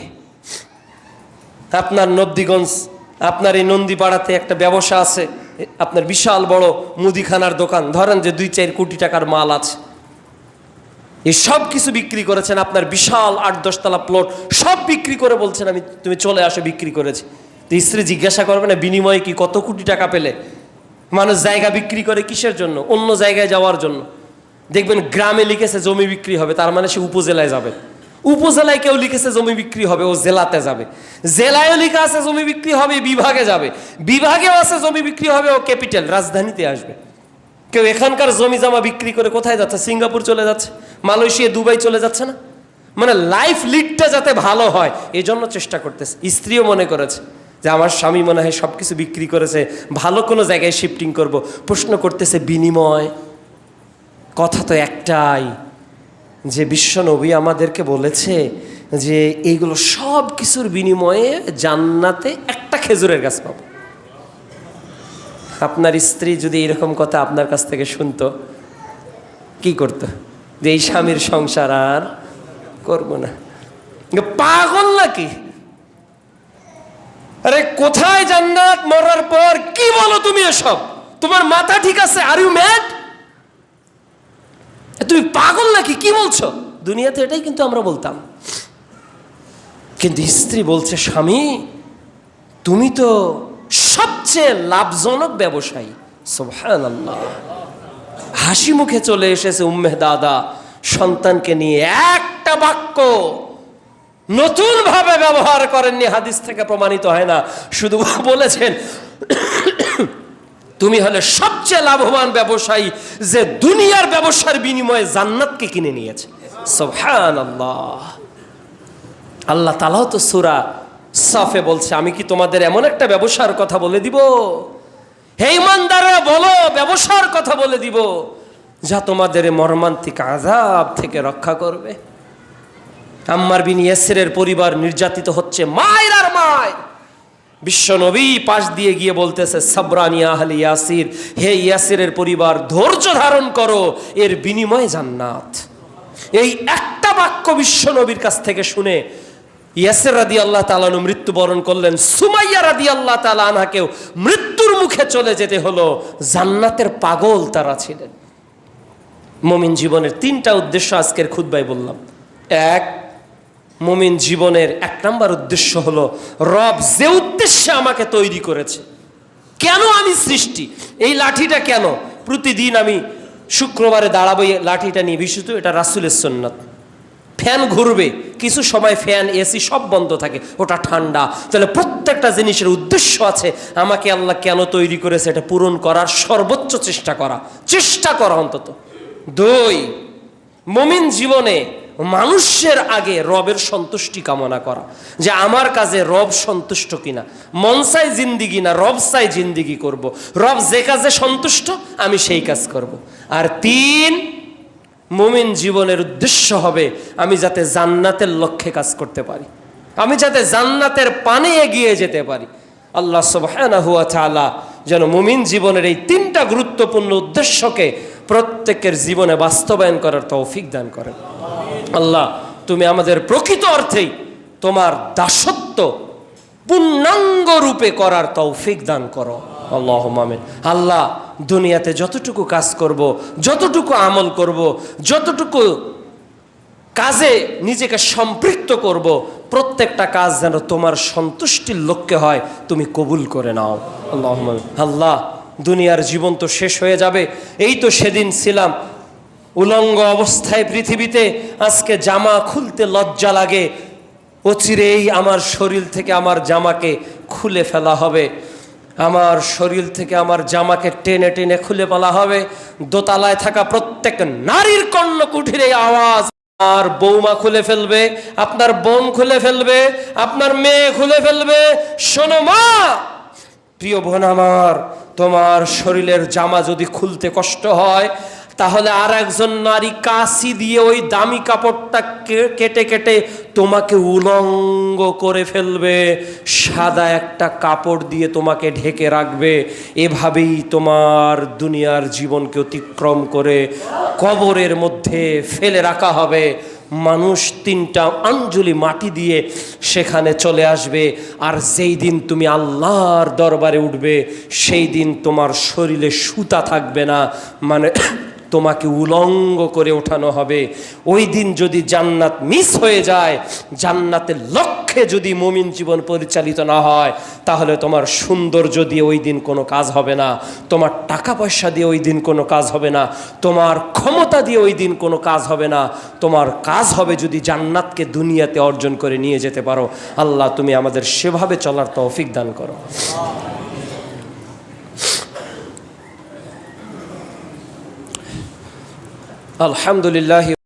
আপনার নবদিগঞ্জ আপনার এই নন্দীপাড়াতে একটা ব্যবসা আছে, আপনার বিশাল বড় মুদিখানার দোকান, ধরেন যে 2-4 কোটি টাকার মাল আছে, এই সব কিছু বিক্রি করেছেন, আপনার বিশাল 8-10 তলা প্লট সব বিক্রি করে বলছেন তুমি চলে আসো, বিক্রি করেছি। তো স্ত্রী জিজ্ঞাসা করবে না বিনিময়ে কি কত কোটি টাকা পেলে? মানুষ জায়গা বিক্রি করে কিসের জন্য? অন্য জায়গায় যাওয়ার জন্য। দেখবেন গ্রামে লিখেছে জমি বিক্রি হবে, তার মানে সে উপজেলায় যাবে। উপজেলায় কেউ লিখেছে জমি বিক্রি হবে, ও জেলাতে যাবে। জেলায়ও লেখা আছে জমি বিক্রি হবে, বিভাগে যাবে। বিভাগেও আছে জমি বিক্রি হবে, ও ক্যাপিটাল রাজধানীতে আসবে। কেউ এখানকার জমি জমা বিক্রি করে কোথায় যাচ্ছে? সিঙ্গাপুর চলে যাচ্ছে, মালয়েশিয়া, দুবাই চলে যাচ্ছে না? মানে লাইফ লিডটা যাতে ভালো হয় এই জন্য চেষ্টা করতেছে। স্ত্রীও মনে করেছে যে আমার স্বামী মনে হয় সব কিছু বিক্রি করেছে, ভালো কোনো জায়গায় শিফটিং করব। প্রশ্ন করতেছে বিনিময়। কথা তো একটাই, যে বিশ্বনবী আমাদেরকে বলেছে যে এইগুলো সব কিছুর বিনিময়ে জান্নাতে একটা খেজুরের গাছ পাবো। আপনার স্ত্রী যদি এরকম কথা আপনার কাছ থেকে শুনতো, কি করতো? যে এই স্বামীর সংসার আর করবো না। পাগল নাকি? আরে কোথায় জান্নাত মরার পর? কি বলো তুমি এসব? তোমার মাথা ঠিক আছে? Are you mad? তুমি পাগল নাকি? কি বলছো? দুনিয়াতে এটাই কিন্তু আমরা বলতাম, কিন্তু স্ত্রী বলছে স্বামী তুমি তো সবচেয়ে লাভজনক ব্যবসায়ী। সুবহানাল্লাহ। হাসি মুখে চলে এসেছে উম্মে দাদা সন্তানকে নিয়ে, একটা বাক্য নতুন ভাবে ব্যবহার করেননি, হাদিস থেকে প্রমাণিত হয় না। শুধু বলেছেন তুমি হলে সবচেয়ে লাভবান ব্যবসায়ী যে দুনিয়ার ব্যবসার বিনিময়ে জান্নাতকে কিনে নিয়েছে। সুবহানাল্লাহ। আল্লাহ তাআলা তো সূরা সাফে বলছে আমি কি তোমাদের এমন একটা ব্যবসার কথা বলে দিব, হে ঈমানদাররা বলো, ব্যবসার কথা বলে দিব যা তোমাদের মর্মান্তিক আযাব থেকে রক্ষা করবে। আম্মার বিন ইয়াসিরের পরিবার নির্যাতিত হচ্ছে, মায়ের আর মায়। বিশ্বনবী পাশ দিয়ে গিয়ে বলতেছে সাবরানি আহলি ইয়াসির, হে ইয়াসিরের পরিবার ধৈর্য ধারণ করো, এর বিনিময়ে জান্নাত। এই একটা বাক্য বিশ্বনবীর কাছ থেকে শুনে ইয়াসির রাদিয়াল্লাহু তাআলা আনহু মৃত্যুবরণ করলেন। সুমাইয়া রাদিয়াল্লাহু তাআলা আনহাকেও মৃত্যুর মুখে চলে যেতে হলো। জান্নাতের পাগল তারা ছিলেন। মুমিন জীবনের 3টা উদ্দেশ্য আজকের খুতবায় বললাম। এক, মুমিন জীবনের 1 নম্বর উদ্দেশ্য হলো রব যে উদ্দেশ্যে আমাকে তৈরি করেছে, কেন আমি সৃষ্টি, এই লাঠিটা কেন প্রতিদিন আমি শুক্রবারে দাঁড়াবো এই লাঠিটা নিয়ে, বিশুদ্ধ এটা রাসূলের সুন্নাত। ফ্যান ঘুরবে, কিছু সময় ফ্যান এসি সব বন্ধ থাকে, ওটা ঠান্ডা। তাহলে প্রত্যেকটা জিনিসের উদ্দেশ্য আছে। আমাকে আল্লাহ কেন তৈরি করেছে এটা পূরণ করার সর্বোচ্চ চেষ্টা করা অন্তত। 2, মুমিন জীবনে মানুষের আগে রবের সন্তুষ্টি কামনা করা, যে আমার কাজে রব সন্তুষ্ট কিনা, মন চাই জিন্দিগি না রব চাই জিন্দিগি করব, রব যে কাজে সন্তুষ্ট আমি সেই কাজ করব। আর 3, মুমিন জীবনের উদ্দেশ্য হবে আমি যাতে জান্নাতের লক্ষ্যে কাজ করতে পারি, আমি যাতে জান্নাতের পানে এগিয়ে যেতে পারি। আল্লাহ সুবহানাহু ওয়া তাআলা যেন মুমিন জীবনের এই 3টা গুরুত্বপূর্ণ উদ্দেশ্যকে প্রত্যেকের জীবনে বাস্তবায়ন করার তৌফিক দান করেন। আল্লাহ তুমি আমাদের প্রকৃত অর্থেই তোমার দাসত্ব পূর্ণাঙ্গ রূপে করার তৌফিক দান করো। আল্লাহুম্মা আমিন। আল্লাহ দুনিয়াতে যতটুকু কাজ করব, যতটুকু আমল করব, যতটুকু কাজে নিজেকে সম্পৃক্ত করব, প্রত্যেকটা কাজ যেন তোমার সন্তুষ্টির লক্ষ্যে হয়, তুমি কবুল করে নাও। আল্লাহুম্মা আমিন। আল্লাহ দুনিয়ার জীবন তো শেষ হয়ে যাবে, এই তো সেদিন ছিলাম উলঙ্গ অবস্থায় পৃথিবীতে, আজকে জামা খুলতে লজ্জা লাগে, অচিরেই আমার শরীর থেকে আমার জামাকে খুলে ফেলা হবে, আমার শরীর থেকে আমার জামাকে টেনে টেনে খুলে ফেলা হবে। দোতলায় থাকা প্রত্যেক নারীর কর্ণকুঠির এই আওয়াজ, আর বৌমা খুলে ফেলবে, আপনার বোন খুলে ফেলবে, আপনার মেয়ে খুলে ফেলবে। শোনো মা, প্রিয় বোন আমার, তোমার শরীরের জামা যদি খুলতে কষ্ট হয়, তাহলে আর একজন নারী কাঁচি দিয়ে ওই দামি কাপড়টা কেটে কেটে তোমাকে উলঙ্গ করে ফেলবে, সাদা একটা কাপড় দিয়ে তোমাকে ঢেকে রাখবে। এভাবেই তোমার দুনিয়ার জীবনকে অতিক্রম করে কবরের মধ্যে ফেলে রাখা হবে। মানুষ 3টা আঞ্জলি মাটি দিয়ে সেখানে চলে আসবে। আর যেই দিন তুমি আল্লাহর দরবারে উঠবে সেই দিন তোমার শরীরে সুতা থাকবে না, মানে তোমাকে উলঙ্গ করে ওঠানো হবে। ওই দিন যদি জান্নাত মিস হয়ে যায়, জান্নাতের লক্ষ্যে যদি মুমিন জীবন পরিচালিত না হয়, তাহলে তোমার সৌন্দর্য দিয়ে ওই দিন কোনো কাজ হবে না, তোমার টাকা পয়সা দিয়ে ওই দিন কোনো কাজ হবে না, তোমার ক্ষমতা দিয়ে ওই দিন কোনো কাজ হবে না। তোমার কাজ হবে যদি জান্নাতকে দুনিয়াতে অর্জন করে নিয়ে যেতে পারো। আল্লাহ তুমি আমাদের সেভাবে চলার তৌফিক দান করো। আলহামদুলিল্লাহ।